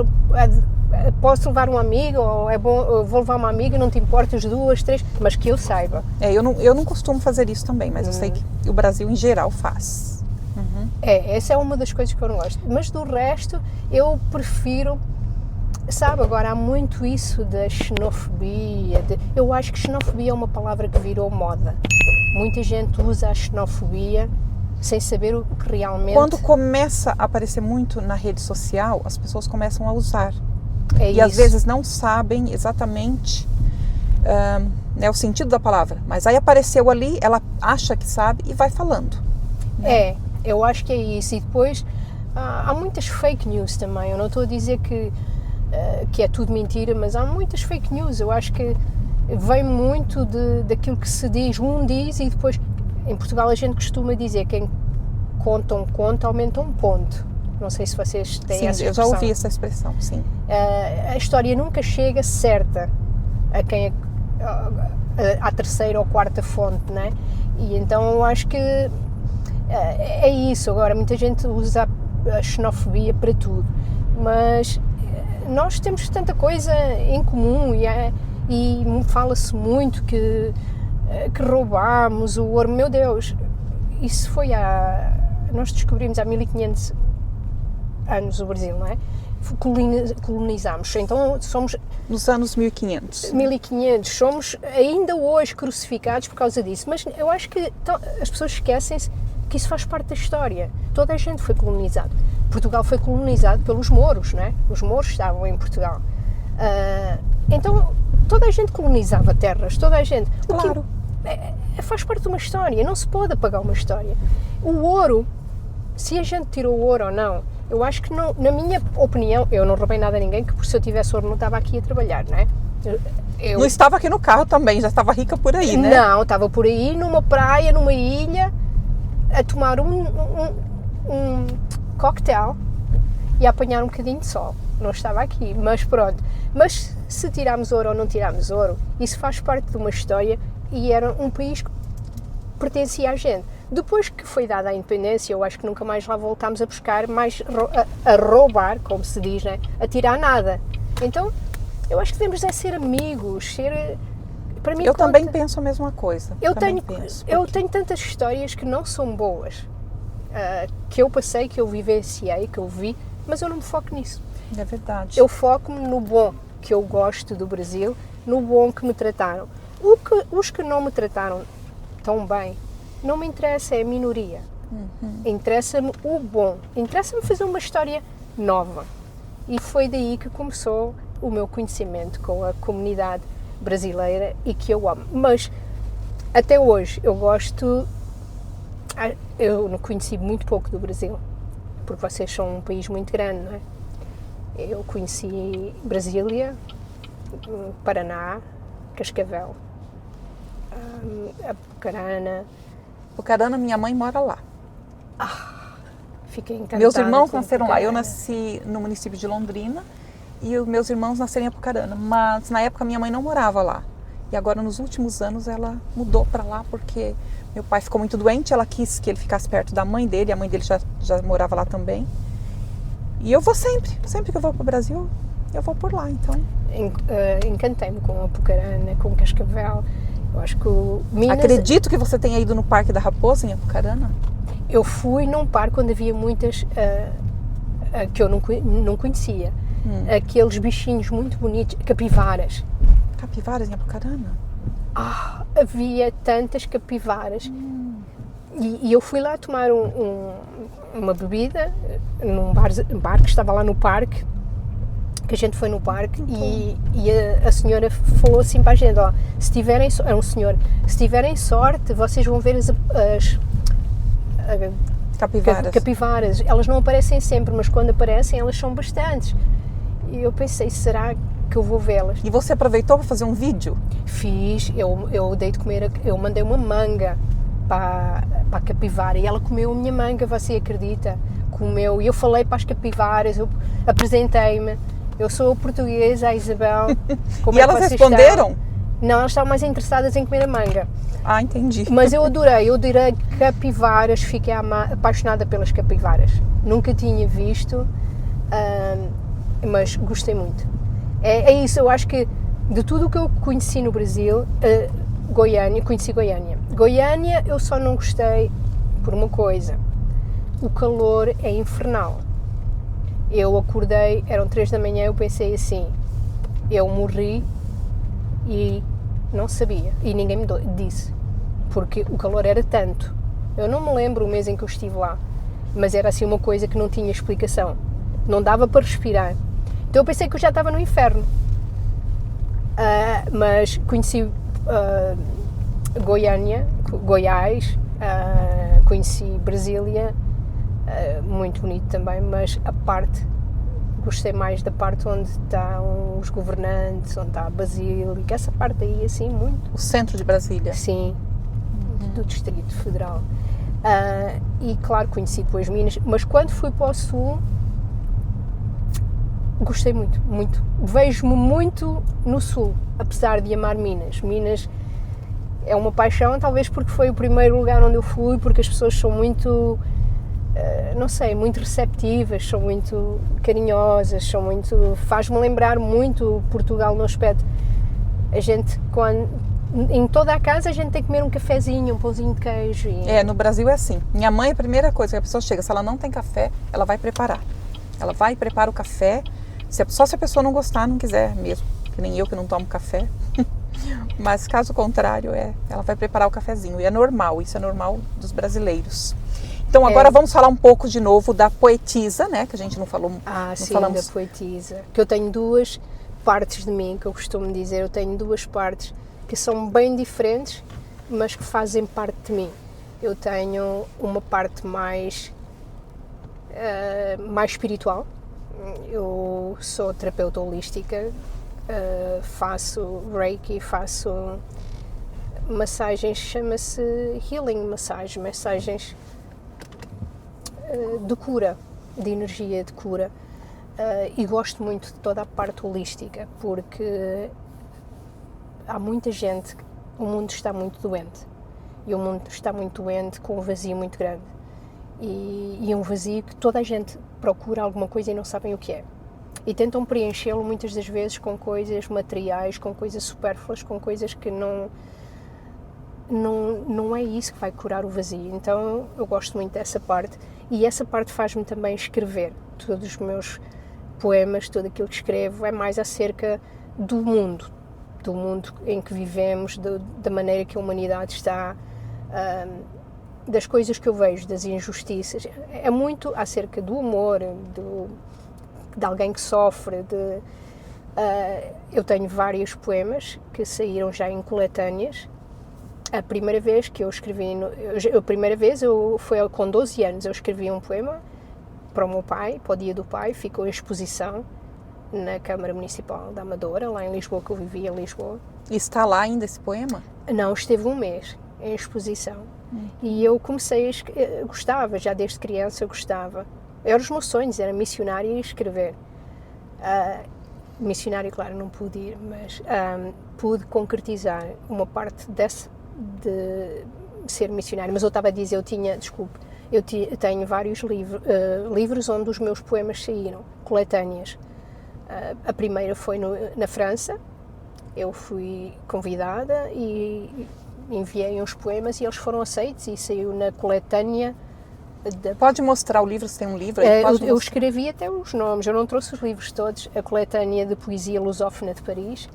posso levar um amigo, ou é bom, eu vou levar uma amiga, não te importas, 2, 3, mas que eu saiba. Eu não costumo fazer isso também, mas eu sei que o Brasil em geral faz. Essa é uma das coisas que eu não gosto. Mas do resto, eu prefiro, sabe, agora há muito isso da xenofobia. Eu acho que xenofobia é uma palavra que virou moda. Muita gente usa a xenofobia sem saber o que realmente... Quando começa a aparecer muito na rede social, as pessoas começam a usar. E às vezes não sabem exatamente o sentido da palavra. Mas aí apareceu ali, ela acha que sabe e vai falando. Né? Eu acho que é isso. E depois há muitas fake news também. Eu não estou a dizer que é tudo mentira, mas há muitas fake news. Eu acho que vem muito daquilo que se diz. Um diz e depois... Em Portugal a gente costuma dizer quem conta um conto, aumenta um ponto. Não sei se vocês têm Sim, essa eu expressão. já ouvi essa expressão, sim. A história nunca chega certa a quem à terceira ou quarta fonte, né? E então eu acho que é isso. Agora, muita gente usa a xenofobia para tudo, mas nós temos tanta coisa em comum e fala-se muito que roubámos o ouro. Meu Deus, isso foi nós descobrimos há 1500 anos o Brasil, não é? Colonizámos, então somos... Nos anos 1500. 1500, somos ainda hoje crucificados por causa disso, mas eu acho que as pessoas esquecem-se que isso faz parte da história. Toda a gente foi colonizado. Portugal foi colonizado pelos mouros, não é? Os mouros estavam em Portugal. Então, toda a gente colonizava terras, toda a gente... Claro. Faz parte de uma história, não se pode apagar uma história. O ouro, se a gente tirou o ouro ou não, eu acho que não, na minha opinião, eu não roubei nada a ninguém, que se eu tivesse ouro não estava aqui a trabalhar, não é? Não estava aqui no carro também, já estava rica por aí, né? Não, estava por aí, numa praia, numa ilha, a tomar um cocktail e a apanhar um bocadinho de sol. Não estava aqui, mas pronto. Mas se tirarmos ouro ou não tirarmos ouro, isso faz parte de uma história e era um país que pertencia a gente. Depois que foi dada a independência, eu acho que nunca mais lá voltámos a buscar, a roubar, como se diz, né? A tirar nada. Então, eu acho que devemos ser amigos, para mim, eu também penso a mesma coisa. Eu tenho tantas histórias que não são boas, que eu passei, que eu vivenciei, que eu vi, mas eu não me foco nisso. É verdade. Eu foco-me no bom que eu gosto do Brasil, no bom que me trataram. Os que não me trataram tão bem, não me interessa, é a minoria. Interessa-me o bom, interessa-me fazer uma história nova. E foi daí que começou o meu conhecimento com a comunidade brasileira e que eu amo. Mas até hoje eu não conheci muito pouco do Brasil, porque vocês são um país muito grande, não é? Eu conheci Brasília, Paraná, Cascavel, Apucarana. Apucarana, minha mãe mora lá. Fiquei encantada. Meus irmãos nasceram lá. Apucarana. Eu nasci no município de Londrina e os meus irmãos nasceram em Apucarana. Mas na época minha mãe não morava lá. E agora nos últimos anos ela mudou para lá porque meu pai ficou muito doente. Ela quis que ele ficasse perto da mãe dele. A mãe dele já morava lá também. E eu vou sempre que eu vou para o Brasil, eu vou por lá, então. Encantei-me com Apucarana, com Cascavel. Eu acho que Acredito que você tenha ido no Parque da Raposa, em Apucarana. Eu fui num parque onde havia muitas que eu não conhecia. Aqueles bichinhos muito bonitos, capivaras. Capivaras em Apucarana? Havia tantas capivaras. E eu fui lá tomar uma bebida num bar que estava lá no parque, que a gente foi no parque e a senhora falou assim para a gente, se tiverem, é um senhor, se tiverem sorte, vocês vão ver as capivaras. Elas não aparecem sempre, mas quando aparecem elas são bastantes. E eu pensei, será que eu vou vê-las? E você aproveitou para fazer um vídeo? Fiz, eu dei de comer, eu mandei uma manga para a capivara e ela comeu a minha manga, você acredita? Comeu, e eu falei para as capivaras, eu apresentei-me, eu sou portuguesa, a Isabel. E elas responderam? Estão? Não, elas estavam mais interessadas em comer a manga. Entendi. Mas eu adorei capivaras, fiquei apaixonada pelas capivaras. Nunca tinha visto, mas gostei muito. É isso, eu acho que de tudo o que eu conheci no Brasil, conheci Goiânia. Goiânia eu só não gostei por uma coisa, o calor é infernal. Eu acordei, eram 3 da manhã, eu pensei assim, eu morri e não sabia, e ninguém me disse, porque o calor era tanto. Eu não me lembro o mês em que eu estive lá, mas era assim uma coisa que não tinha explicação, não dava para respirar. Então eu pensei que eu já estava no inferno. Mas conheci Goiânia, Goiás, conheci Brasília, muito bonito também, mas gostei mais da parte onde estão os governantes, onde está a Basílica, essa parte aí assim muito. O centro de Brasília? Sim, do Distrito Federal. E claro, conheci depois Minas, mas quando fui para o Sul, gostei muito, muito. Vejo-me muito no Sul, apesar de amar Minas. Minas é uma paixão, talvez porque foi o primeiro lugar onde eu fui, porque as pessoas são muito, não sei, muito receptivas, são muito carinhosas, faz-me lembrar muito Portugal no aspecto. A gente, em toda a casa, a gente tem que comer um cafezinho, um pãozinho de queijo. No Brasil é assim. Minha mãe, a primeira coisa que a pessoa chega, se ela não tem café, ela vai preparar. Ela vai e prepara o café, só se a pessoa não gostar, não quiser mesmo, que nem eu que não tomo café. Mas caso contrário, ela vai preparar o cafezinho. E é normal, isso é normal dos brasileiros. Então agora vamos falar um pouco de novo da poetisa, né? Que a gente não falou. Sim, da poetisa. Que eu tenho duas partes de mim, que eu costumo dizer. Eu tenho duas partes que são bem diferentes, mas que fazem parte de mim. Eu tenho uma parte mais espiritual. Eu sou terapeuta holística, faço Reiki, faço massagens, chama-se Healing Massage, massagens de cura, de energia de cura, e gosto muito de toda a parte holística, porque há muita gente, o mundo está muito doente, e o mundo está muito doente com um vazio muito grande, e um vazio que toda a gente procura alguma coisa e não sabem o que é. E tentam preenchê-lo muitas das vezes com coisas materiais, com coisas supérfluas, com coisas que não é isso que vai curar o vazio. Então eu gosto muito dessa parte, e essa parte faz-me também escrever. Todos os meus poemas, tudo aquilo que escrevo é mais acerca do mundo em que vivemos, da maneira que a humanidade está, das coisas que eu vejo, das injustiças. É muito acerca do humor, de alguém que sofre. Eu tenho vários poemas que saíram já em coletâneas. A primeira vez que eu escrevi, foi com 12 anos, eu escrevi um poema para o meu pai, para o Dia do Pai, ficou em exposição na Câmara Municipal da Amadora, lá em Lisboa, que eu vivia em Lisboa. E está lá ainda esse poema? Não, esteve um mês em exposição. E eu comecei gostava, já desde criança eu gostava. Eram os meus sonhos, era missionária e escrever. Missionária, claro, não pude ir, mas pude concretizar uma parte de ser missionária. Mas eu estava a dizer, eu tenho vários livros onde os meus poemas saíram, coletâneas. A primeira foi na França, eu fui convidada e enviei uns poemas e eles foram aceitos e saiu na coletânea. Pode mostrar o livro, se tem um livro aí? Eu escrevi até os nomes, eu não trouxe os livros todos, a coletânea de poesia lusófona de Paris,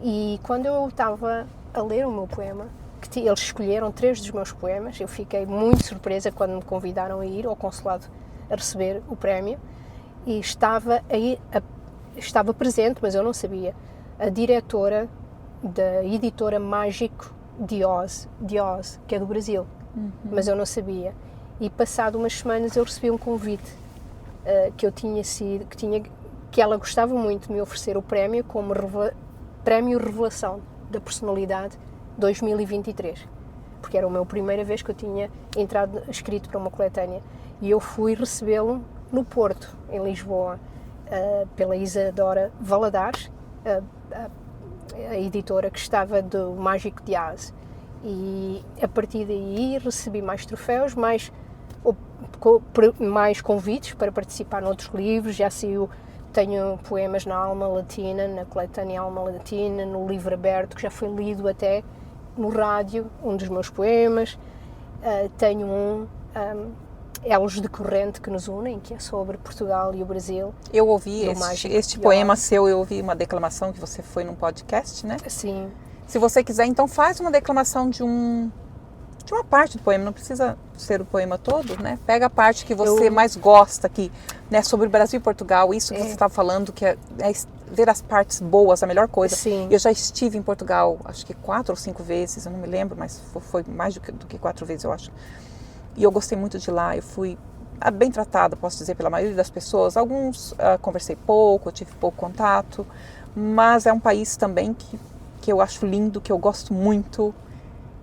e quando eu estava a ler o meu poema, eles escolheram 3 dos meus poemas, eu fiquei muito surpresa quando me convidaram a ir ao consulado a receber o prémio, e estava presente, mas eu não sabia, a diretora da editora Mágico de Oz, que é do Brasil, mas eu não sabia. E passado umas semanas eu recebi um convite que ela gostava muito de me oferecer o prémio como Prémio Revelação da Personalidade 2023, porque era a minha primeira vez que eu tinha escrito para uma coletânea, e eu fui recebê-lo no Porto, em Lisboa, pela Isadora Valadares, a editora que estava do Mágico de Oz, e a partir daí recebi mais troféus, mais convites para participar noutros livros. Já tenho poemas na Alma Latina, na coletânea Alma Latina, no Livro Aberto, que já foi lido até no rádio, um dos meus poemas. Tenho Elos de Corrente que nos unem, que é sobre Portugal e o Brasil. Eu ouvi este poema seu, eu ouvi uma declamação que você foi num podcast, né? Sim. Se você quiser, então faz uma declamação de uma parte do poema, não precisa ser o poema todo, né? Pega a parte que você mais gosta aqui, né? Sobre o Brasil e Portugal, isso que você estava falando, que é ver as partes boas, a melhor coisa. Sim. Eu já estive em Portugal, acho que 4 ou 5 vezes, eu não me lembro, mas foi mais do que 4 vezes, eu acho. E eu gostei muito de lá, eu fui bem tratada, posso dizer, pela maioria das pessoas. Alguns conversei pouco, eu tive pouco contato, mas é um país também que eu acho lindo, que eu gosto muito.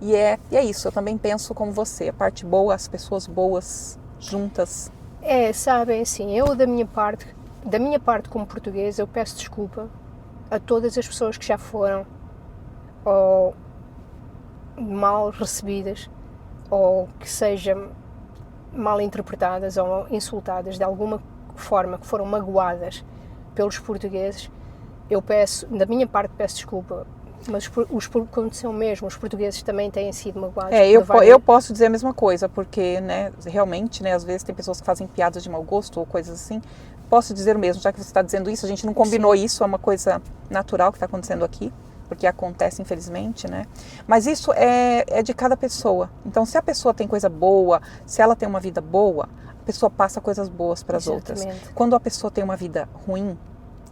E é isso, eu também penso como você, a parte boa, as pessoas boas juntas. Sabem, assim, eu da minha parte como portuguesa, eu peço desculpa a todas as pessoas que já foram ou mal recebidas ou que sejam mal interpretadas ou insultadas de alguma forma, que foram magoadas pelos portugueses. Eu da minha parte peço desculpa, mas aconteceu mesmo, os portugueses também têm sido magoados. Eu posso dizer a mesma coisa, porque, né, realmente, né, às vezes tem pessoas que fazem piadas de mau gosto ou coisas assim. Posso dizer o mesmo, já que você está dizendo isso, a gente não combinou isso, é uma coisa natural que está acontecendo aqui, porque acontece infelizmente, né? Mas isso é de cada pessoa. Então, se a pessoa tem coisa boa, se ela tem uma vida boa, a pessoa passa coisas boas para as outras. Quando a pessoa tem uma vida ruim,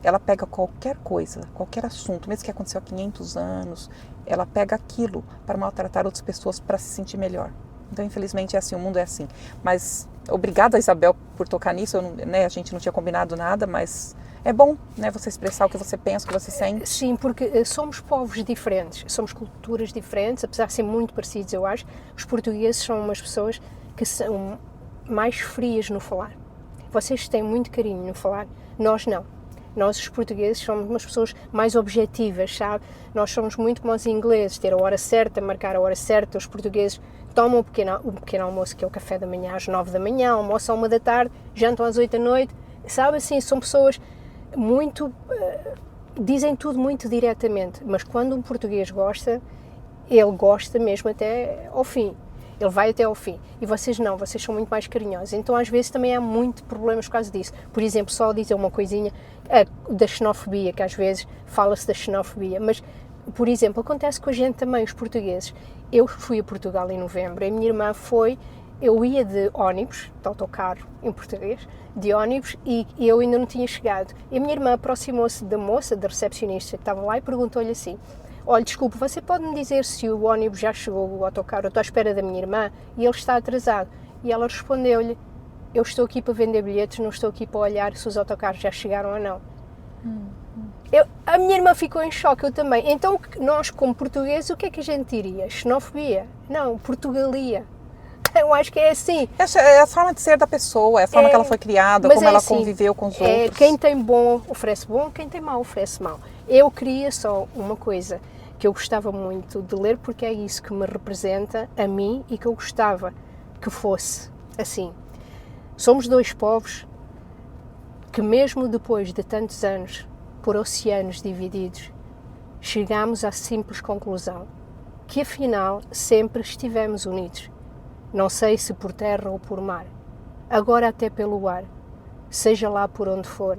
ela pega qualquer coisa, qualquer assunto, mesmo que aconteceu há 500 anos, ela pega aquilo para maltratar outras pessoas para se sentir melhor. Então, infelizmente, é assim, o mundo é assim. Mas, obrigada, Isabel, por tocar nisso. A gente não tinha combinado nada, mas é bom, né, você expressar o que você pensa, o que você sente. Sim, porque somos povos diferentes, somos culturas diferentes, apesar de ser muito parecidos, eu acho. Os portugueses são umas pessoas que são mais frias no falar. Vocês têm muito carinho no falar, nós não. Nós, os portugueses, somos umas pessoas mais objetivas, sabe? Nós somos muito como os ingleses, ter a hora certa, marcar a hora certa. Os portugueses tomam o pequeno almoço, que é o café da manhã, às 9 da manhã, almoçam à 1 da tarde, jantam às 8 da noite. Sabe, assim, são pessoas muito... dizem tudo muito diretamente, mas quando um português gosta, ele gosta mesmo até ao fim. Ele vai até ao fim. E vocês não, vocês são muito mais carinhosos. Então, às vezes, também há muito problemas por causa disso. Por exemplo, só dizer uma coisinha da xenofobia, que às vezes fala-se da xenofobia. Mas, por exemplo, acontece com a gente também, os portugueses. Eu fui a Portugal em novembro, a minha irmã foi... Eu ia de ônibus, de autocarro em português, de ônibus, e eu ainda não tinha chegado. E a minha irmã aproximou-se da moça, da recepcionista que estava lá, e perguntou-lhe assim: olha, desculpe, você pode-me dizer se o ônibus já chegou, o autocarro? Eu estou à espera da minha irmã e ele está atrasado. E ela respondeu-lhe: eu estou aqui para vender bilhetes, não estou aqui para olhar se os autocarros já chegaram ou não. A minha irmã ficou em choque, eu também. Então, nós, como portugueses, o que é que a gente diria? Xenofobia? Não, Portugalia. Eu acho que é assim. É a forma de ser da pessoa, é a forma que ela foi criada, como ela assim, conviveu com os outros. Quem tem bom oferece bom, quem tem mau oferece mau. Eu queria só uma coisa que eu gostava muito de ler, porque é isso que me representa a mim e que eu gostava que fosse assim. Somos dois povos que, mesmo depois de tantos anos, por oceanos divididos, chegámos à simples conclusão que afinal sempre estivemos unidos. Não sei se por terra ou por mar, agora até pelo ar, seja lá por onde for,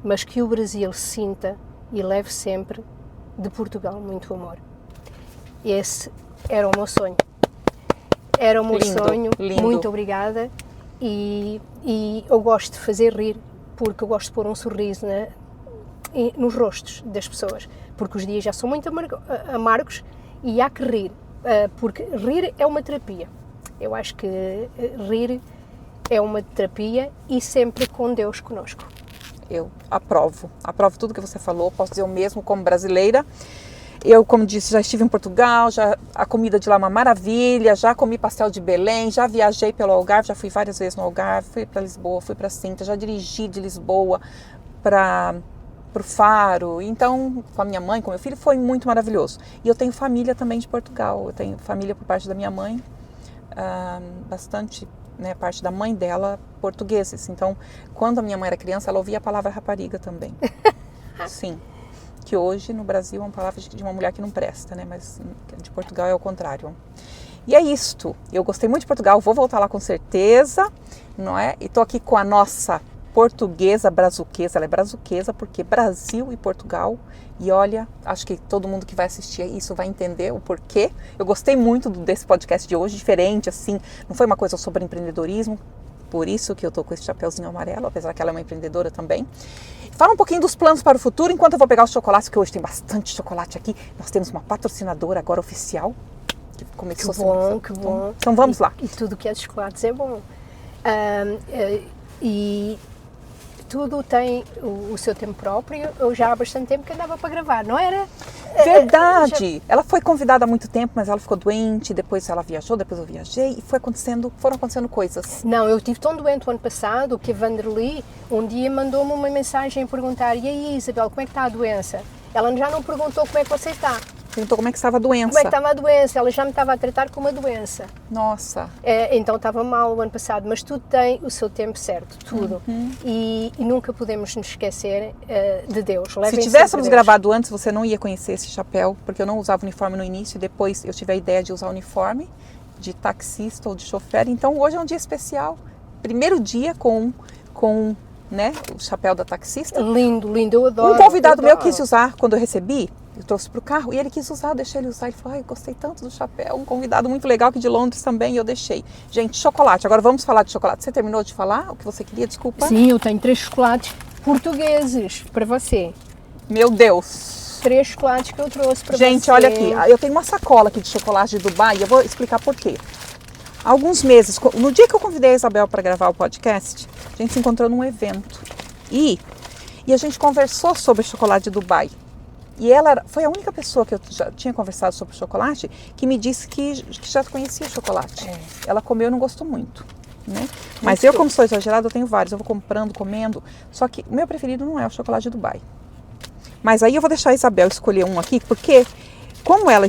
mas que o Brasil sinta e leve sempre de Portugal muito amor. Esse era o meu sonho. Era o meu sonho. Lindo. Muito obrigada. E eu gosto de fazer rir, porque eu gosto de pôr um sorriso nos rostos das pessoas, porque os dias já são muito amargos e há que rir, porque rir é uma terapia. Eu acho que rir é uma terapia e sempre com Deus conosco. Eu aprovo tudo que você falou, posso dizer o mesmo como brasileira. Eu, como disse, já estive em Portugal, a comida de lá é uma maravilha, já comi pastel de Belém, já viajei pelo Algarve, já fui várias vezes no Algarve, fui para Lisboa, fui para Sintra, já dirigi de Lisboa para o Faro. Então, com a minha mãe, com meu filho, foi muito maravilhoso. E eu tenho família também de Portugal, eu tenho família por parte da minha mãe, bastante, né, parte da mãe dela, portugueses. Então, quando a minha mãe era criança, ela ouvia a palavra rapariga também. Sim. Que hoje no Brasil é uma palavra de uma mulher que não presta, né? Mas de Portugal é o contrário. E é isto. Eu gostei muito de Portugal, vou voltar lá com certeza, não é? E tô aqui com a nossa portuguesa brazuquesa. Ela é brazuquesa porque Brasil e Portugal. E olha, acho que todo mundo que vai assistir isso vai entender o porquê. Eu gostei muito desse podcast de hoje, diferente, assim. Não foi uma coisa sobre empreendedorismo, por isso que eu tô com esse chapeuzinho amarelo, apesar que ela é uma empreendedora também. Fala um pouquinho dos planos para o futuro, enquanto eu vou pegar os chocolates, que hoje tem bastante chocolate aqui. Nós temos uma patrocinadora agora oficial. Que começou que bom. Então vamos lá. E tudo que é de chocolates é bom. E tudo tem o seu tempo próprio. Eu já há bastante tempo que andava para gravar, não era? Verdade! Ela foi convidada há muito tempo, mas ela ficou doente, depois ela viajou, depois eu viajei e foram acontecendo coisas. Não, eu estive tão doente o ano passado que a Vanderly um dia mandou-me uma mensagem a perguntar: e aí, Isabel, como é que está a doença? Ela já não perguntou como é que você está. Perguntou como é que estava a doença. Como é que estava a doença? Ela já me estava a tratar com uma doença. Nossa. Então estava mal o ano passado, mas tudo tem o seu tempo certo, tudo. E nunca podemos nos esquecer de Deus. Se tivéssemos gravado antes, você não ia conhecer esse chapéu, porque eu não usava uniforme no início e depois eu tive a ideia de usar uniforme de taxista ou de chofer. Então hoje é um dia especial. Primeiro dia com né, o chapéu da taxista. Lindo, lindo, eu adoro. Um convidado meu quis usar quando eu recebi. Eu trouxe para o carro e ele quis usar, eu deixei ele usar. Ele falou, ai, gostei tanto do chapéu. Um convidado muito legal aqui de Londres também, e eu deixei. Gente, chocolate. Agora vamos falar de chocolate. Você terminou de falar o que você queria? Desculpa. Sim, eu tenho 3 chocolates portugueses para você. Meu Deus. 3 chocolates que eu trouxe para você. Gente, olha aqui. Eu tenho uma sacola aqui de chocolate de Dubai e eu vou explicar por quê. Há alguns meses, no dia que eu convidei a Isabel para gravar o podcast, a gente se encontrou num evento. E a gente conversou sobre chocolate de Dubai. E ela foi a única pessoa que eu já tinha conversado sobre chocolate que me disse que já conhecia chocolate. Ela comeu e não gostou muito, né? Mas eu, como sou exagerada, eu tenho vários. Eu vou comprando, comendo. Só que o meu preferido não é o chocolate de Dubai. Mas aí eu vou deixar a Isabel escolher um aqui, porque como ela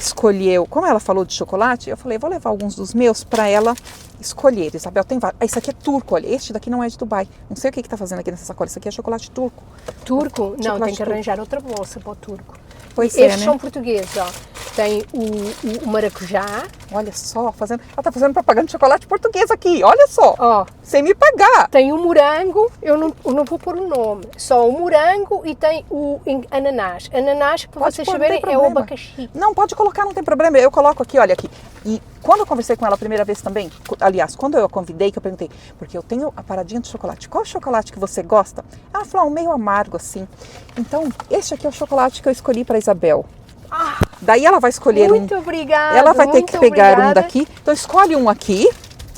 falou de chocolate, eu falei, vou levar alguns dos meus para ela escolher. Isabel, tem vários. Esse aqui é turco, olha. Este daqui não é de Dubai. Não sei o que está fazendo aqui nessa sacola. Isso aqui é chocolate turco. Turco? Não, Chocolate tem que turco. arranjar outra bolsa para o turco. Pois Estes né? são portugueses, ó. Tem o maracujá. Olha só, ela está fazendo propaganda de chocolate português aqui. Olha só. Ó. Sem me pagar. Tem o morango, eu não vou pôr o nome. Só o morango e tem o ananás. Ananás, para Pode vocês pôr, saberem, não tem é o problema. abacaxi. Não, pode colocar, não tem problema. Eu coloco aqui, olha aqui. E quando eu conversei com ela a primeira vez também, aliás, quando eu a convidei, que eu perguntei, porque eu tenho a paradinha de chocolate, qual chocolate que você gosta? Ela falou, um meio amargo assim. Então, este aqui é o chocolate que eu escolhi para Isabel. Daí ela vai escolher Muito obrigada. Ela vai ter que pegar obrigada. um daqui. Então escolhe um aqui.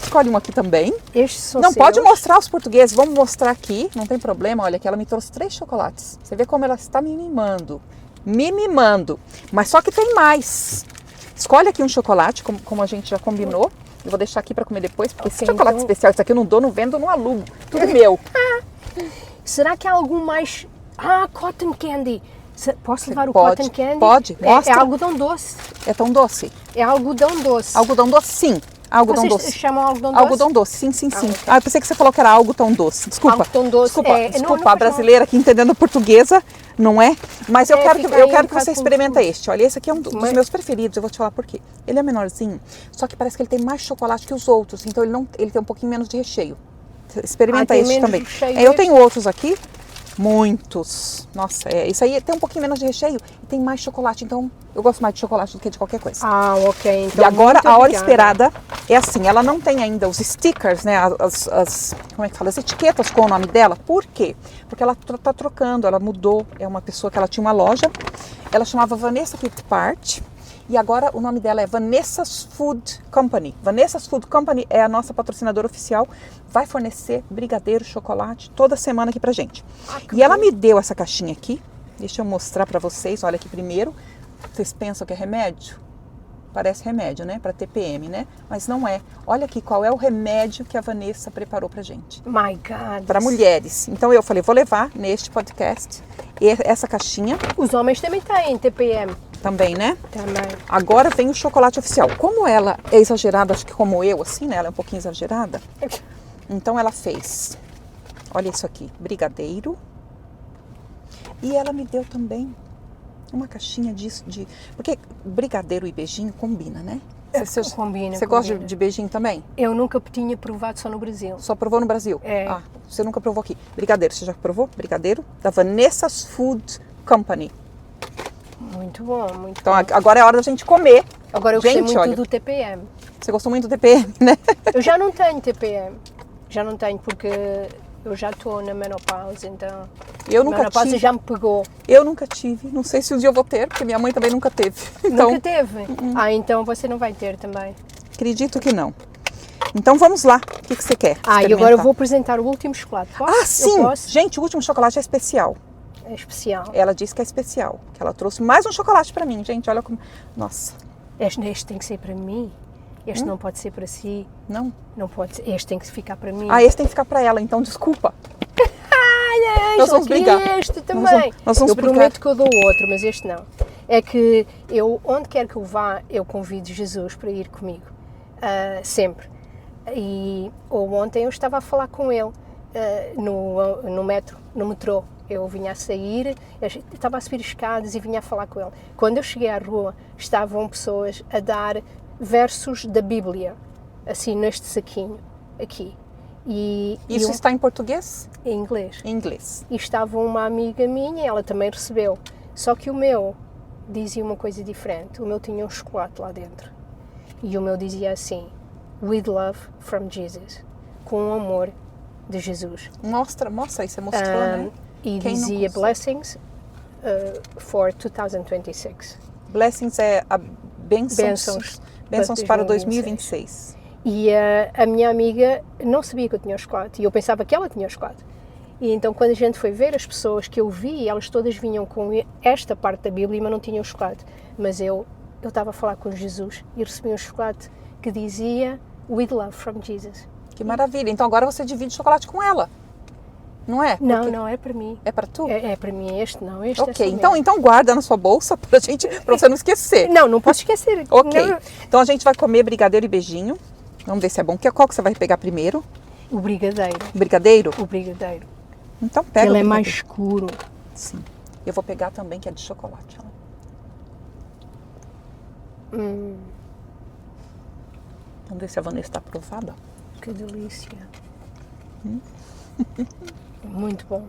Escolhe um aqui também. Estes são Não seus. pode mostrar os portugueses. Vamos mostrar aqui. Não tem problema. Olha que ela me trouxe 3 chocolates. Você vê como ela está me mimando. Me mimando. Mas só que tem mais. Escolhe aqui um chocolate, como a gente já combinou. Eu vou deixar aqui para comer depois, porque esse chocolate especial, isso aqui eu não dou, não vendo, não alugo. Tudo meu. Será que há algum mais... cotton candy. Posso levar o Pode, cotton candy? pode, mostra. É algodão doce. É tão doce? É algodão doce. Algodão doce, sim. Algodão Vocês doce. chamam algodão doce? Algodão doce, sim, sim, sim. ok. Eu pensei que você falou que era algo tão doce. Desculpa. Algodão doce. Desculpa, não a brasileira aqui entendendo a portuguesa, não é? Mas eu quero que você experimente este. Olha, esse aqui é um dos meus preferidos, eu vou te falar por quê. Ele é menorzinho, só que parece que ele tem mais chocolate que os outros, então ele tem um pouquinho menos de recheio. Experimenta este também. Eu tenho outros aqui. Muitos. Nossa, isso aí tem um pouquinho menos de recheio e tem mais chocolate. Então, eu gosto mais de chocolate do que de qualquer coisa. Ok. Então, e agora, a hora esperada é assim. Ela não tem ainda os stickers, né? Como é que fala? As etiquetas com o nome dela. Por quê? Porque ela tá trocando, ela mudou. É uma pessoa que ela tinha uma loja. Ela chamava Vanessa Fitzpatrick. E agora o nome dela é Vanessa's Food Company. Vanessa's Food Company é a nossa patrocinadora oficial. Vai fornecer brigadeiro, chocolate toda semana aqui pra gente. E ela me deu essa caixinha aqui. Deixa eu mostrar pra vocês. Olha aqui primeiro. Vocês pensam que é remédio? Parece remédio, né? Pra TPM, né? Mas não é. Olha aqui qual é o remédio que a Vanessa preparou pra gente. My God. Para mulheres. Então eu falei, vou levar neste podcast essa caixinha. Os homens também têm TPM. Também, né? Também. Agora vem o chocolate oficial. Como ela é exagerada, acho que como eu, assim, né? Ela é um pouquinho exagerada. Então ela fez, olha isso aqui, brigadeiro. E ela me deu também uma caixinha disso, porque brigadeiro e beijinho combina, né? Combina. Você gosta de beijinho também? Eu nunca tinha provado só no Brasil. Só provou no Brasil? É. Você nunca provou aqui. Brigadeiro, você já provou? Brigadeiro da Vanessa's Food Company. Muito bom, muito então, bom. Então agora é a hora da gente comer. Agora eu gostei muito do TPM. Você gostou muito do TPM, né? Eu já não tenho TPM. Já não tenho porque eu já estou na menopausa, então... Eu nunca tive. Já me pegou. Eu nunca tive. Não sei se um dia eu vou ter, porque minha mãe também nunca teve. Então, nunca teve? Então você não vai ter também. Acredito que não. Então vamos lá. O que você quer? E agora eu vou apresentar o último chocolate. Posso? Sim! Gente, o último chocolate é especial. É especial. Ela disse que é especial, que ela trouxe mais um chocolate pra mim, gente, olha como... Nossa. Este tem que ser para mim. Este não pode ser para si. Não? Não pode ser. Este tem que ficar para mim. Ah, esse tem que ficar pra ela, então desculpa. Nós vamos brigar. Este também. Nós vamos eu brigar. prometo que eu dou outro, mas este não. É que eu, onde quer que eu vá, eu convido Jesus para ir comigo. Sempre. E ontem eu estava a falar com ele no metrô. Eu vinha a sair, eu estava a subir escadas e vinha a falar com ele. Quando eu cheguei à rua, estavam pessoas a dar versos da Bíblia, assim neste saquinho, aqui. Isso está em português? Em inglês. Em inglês. E estava uma amiga minha, ela também recebeu. Só que o meu dizia uma coisa diferente. O meu tinha um chocolate lá dentro. E o meu dizia assim: With love from Jesus. Com o amor de Jesus. Mostra, isso você mostrou, né? E Quem não dizia consegue? Blessings for 2026. Blessings é a bênçãos para 2026. E a minha amiga não sabia que eu tinha o chocolate e eu pensava que ela tinha o chocolate. E então quando a gente foi ver as pessoas que eu vi, elas todas vinham com esta parte da Bíblia, mas não tinham o chocolate. Mas eu estava a falar com Jesus e recebi um chocolate que dizia With love from Jesus. Que maravilha. Então agora você divide chocolate com ela. Não é? Não, é para mim. É para tu? É para mim, este não, este Ok, é só então guarda na sua bolsa pra você não esquecer. Não posso esquecer. Ok, Não. então a gente vai comer brigadeiro e beijinho. Vamos ver se é bom. Qual que você vai pegar primeiro? O brigadeiro. Brigadeiro? O brigadeiro. Então pega Ele o é mais brigadeiro. escuro. Sim. Eu vou pegar também, que é de chocolate. Vamos ver se a Vanessa está aprovada. Que delícia. Muito bom.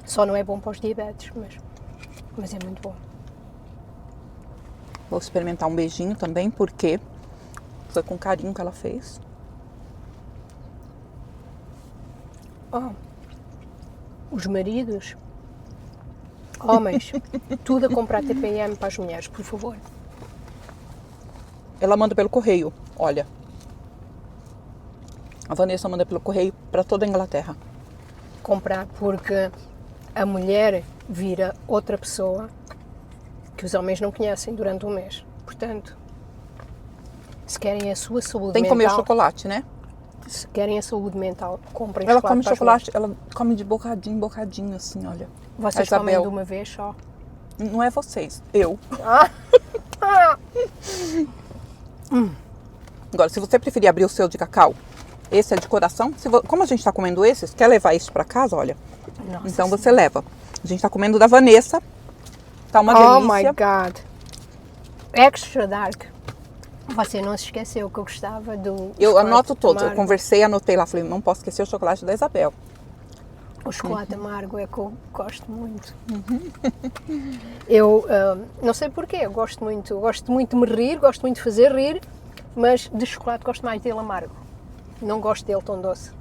Só não é bom para os diabetes, mas é muito bom. Vou experimentar um beijinho também, porque foi com carinho que ela fez. Os maridos, homens, tudo a comprar TPM para as mulheres, por favor. Ela manda pelo correio, olha. A Vanessa manda pelo correio para toda a Inglaterra. Comprar porque a mulher vira outra pessoa que os homens não conhecem durante um mês. Portanto, se querem a sua saúde Tem que mental... comer chocolate, né? Se querem a saúde mental, comprem Ela chocolate come para as chocolate, ela come de bocadinho em bocadinho, assim, olha. Vocês A comem Isabel. de uma vez só? Não é vocês, eu. Agora, se você preferir abrir o seu de cacau, esse é de coração. Como a gente está comendo esses, quer levar isso para casa, olha. Nossa então você leva. A gente está comendo da Vanessa. Tá uma Oh delícia. my God. Extra dark. Você não se esqueceu que eu gostava do... Eu chocolate anoto todos. Eu amargo. conversei, anotei lá. Falei, não posso esquecer o chocolate da Isabel. O chocolate amargo é que eu gosto muito. Eu não sei porquê, eu gosto muito de me rir, gosto muito de fazer rir, mas de chocolate gosto mais dele amargo. Não gosto dele tão doce.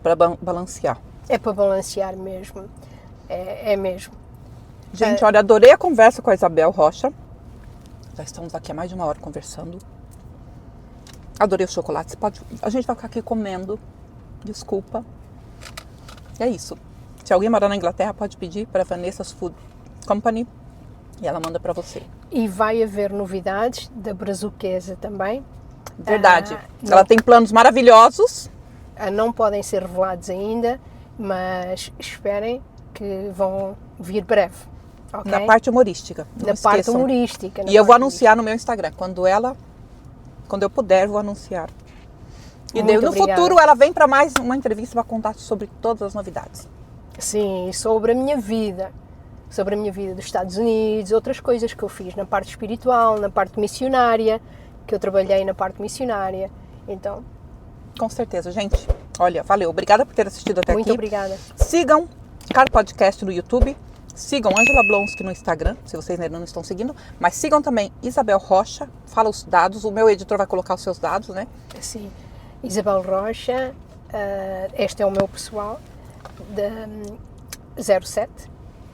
Para balancear. É para balancear mesmo. É mesmo. Gente, olha, adorei a conversa com a Isabel Rocha. Já estamos aqui há mais de uma hora conversando. Adorei o chocolate. A gente vai ficar aqui comendo. Desculpa. É isso. Se alguém morar na Inglaterra, pode pedir para a Vanessa's Food Company e ela manda para você. E vai haver novidades da Brazuquesa também. Verdade. Ela tem planos maravilhosos. Não podem ser revelados ainda, mas esperem que vão vir breve. Okay? Na parte humorística. Na parte humorística. E eu vou anunciar no meu Instagram. Quando eu puder, vou anunciar. E daí, no futuro ela vem para mais uma entrevista para contar sobre todas as novidades. Sim, sobre a minha vida. Sobre a minha vida dos Estados Unidos, outras coisas que eu fiz na parte espiritual, na parte missionária, que eu trabalhei na parte missionária. Então... Com certeza, gente. Olha, valeu. Obrigada por ter assistido até aqui. Muito obrigada. Sigam Car Podcast no YouTube. Sigam Angela Blonsky no Instagram, se vocês ainda não estão seguindo. Mas sigam também Isabel Rocha. Fala os dados. O meu editor vai colocar os seus dados, né? Sim. Isabel Rocha. Este é o meu pessoal. Da 07.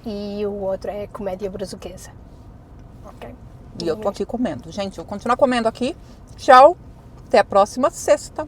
E o outro é Comédia Brazuquesa. Ok? E eu tô aqui comendo. Gente, eu vou continuar comendo aqui. Tchau. Até a próxima sexta.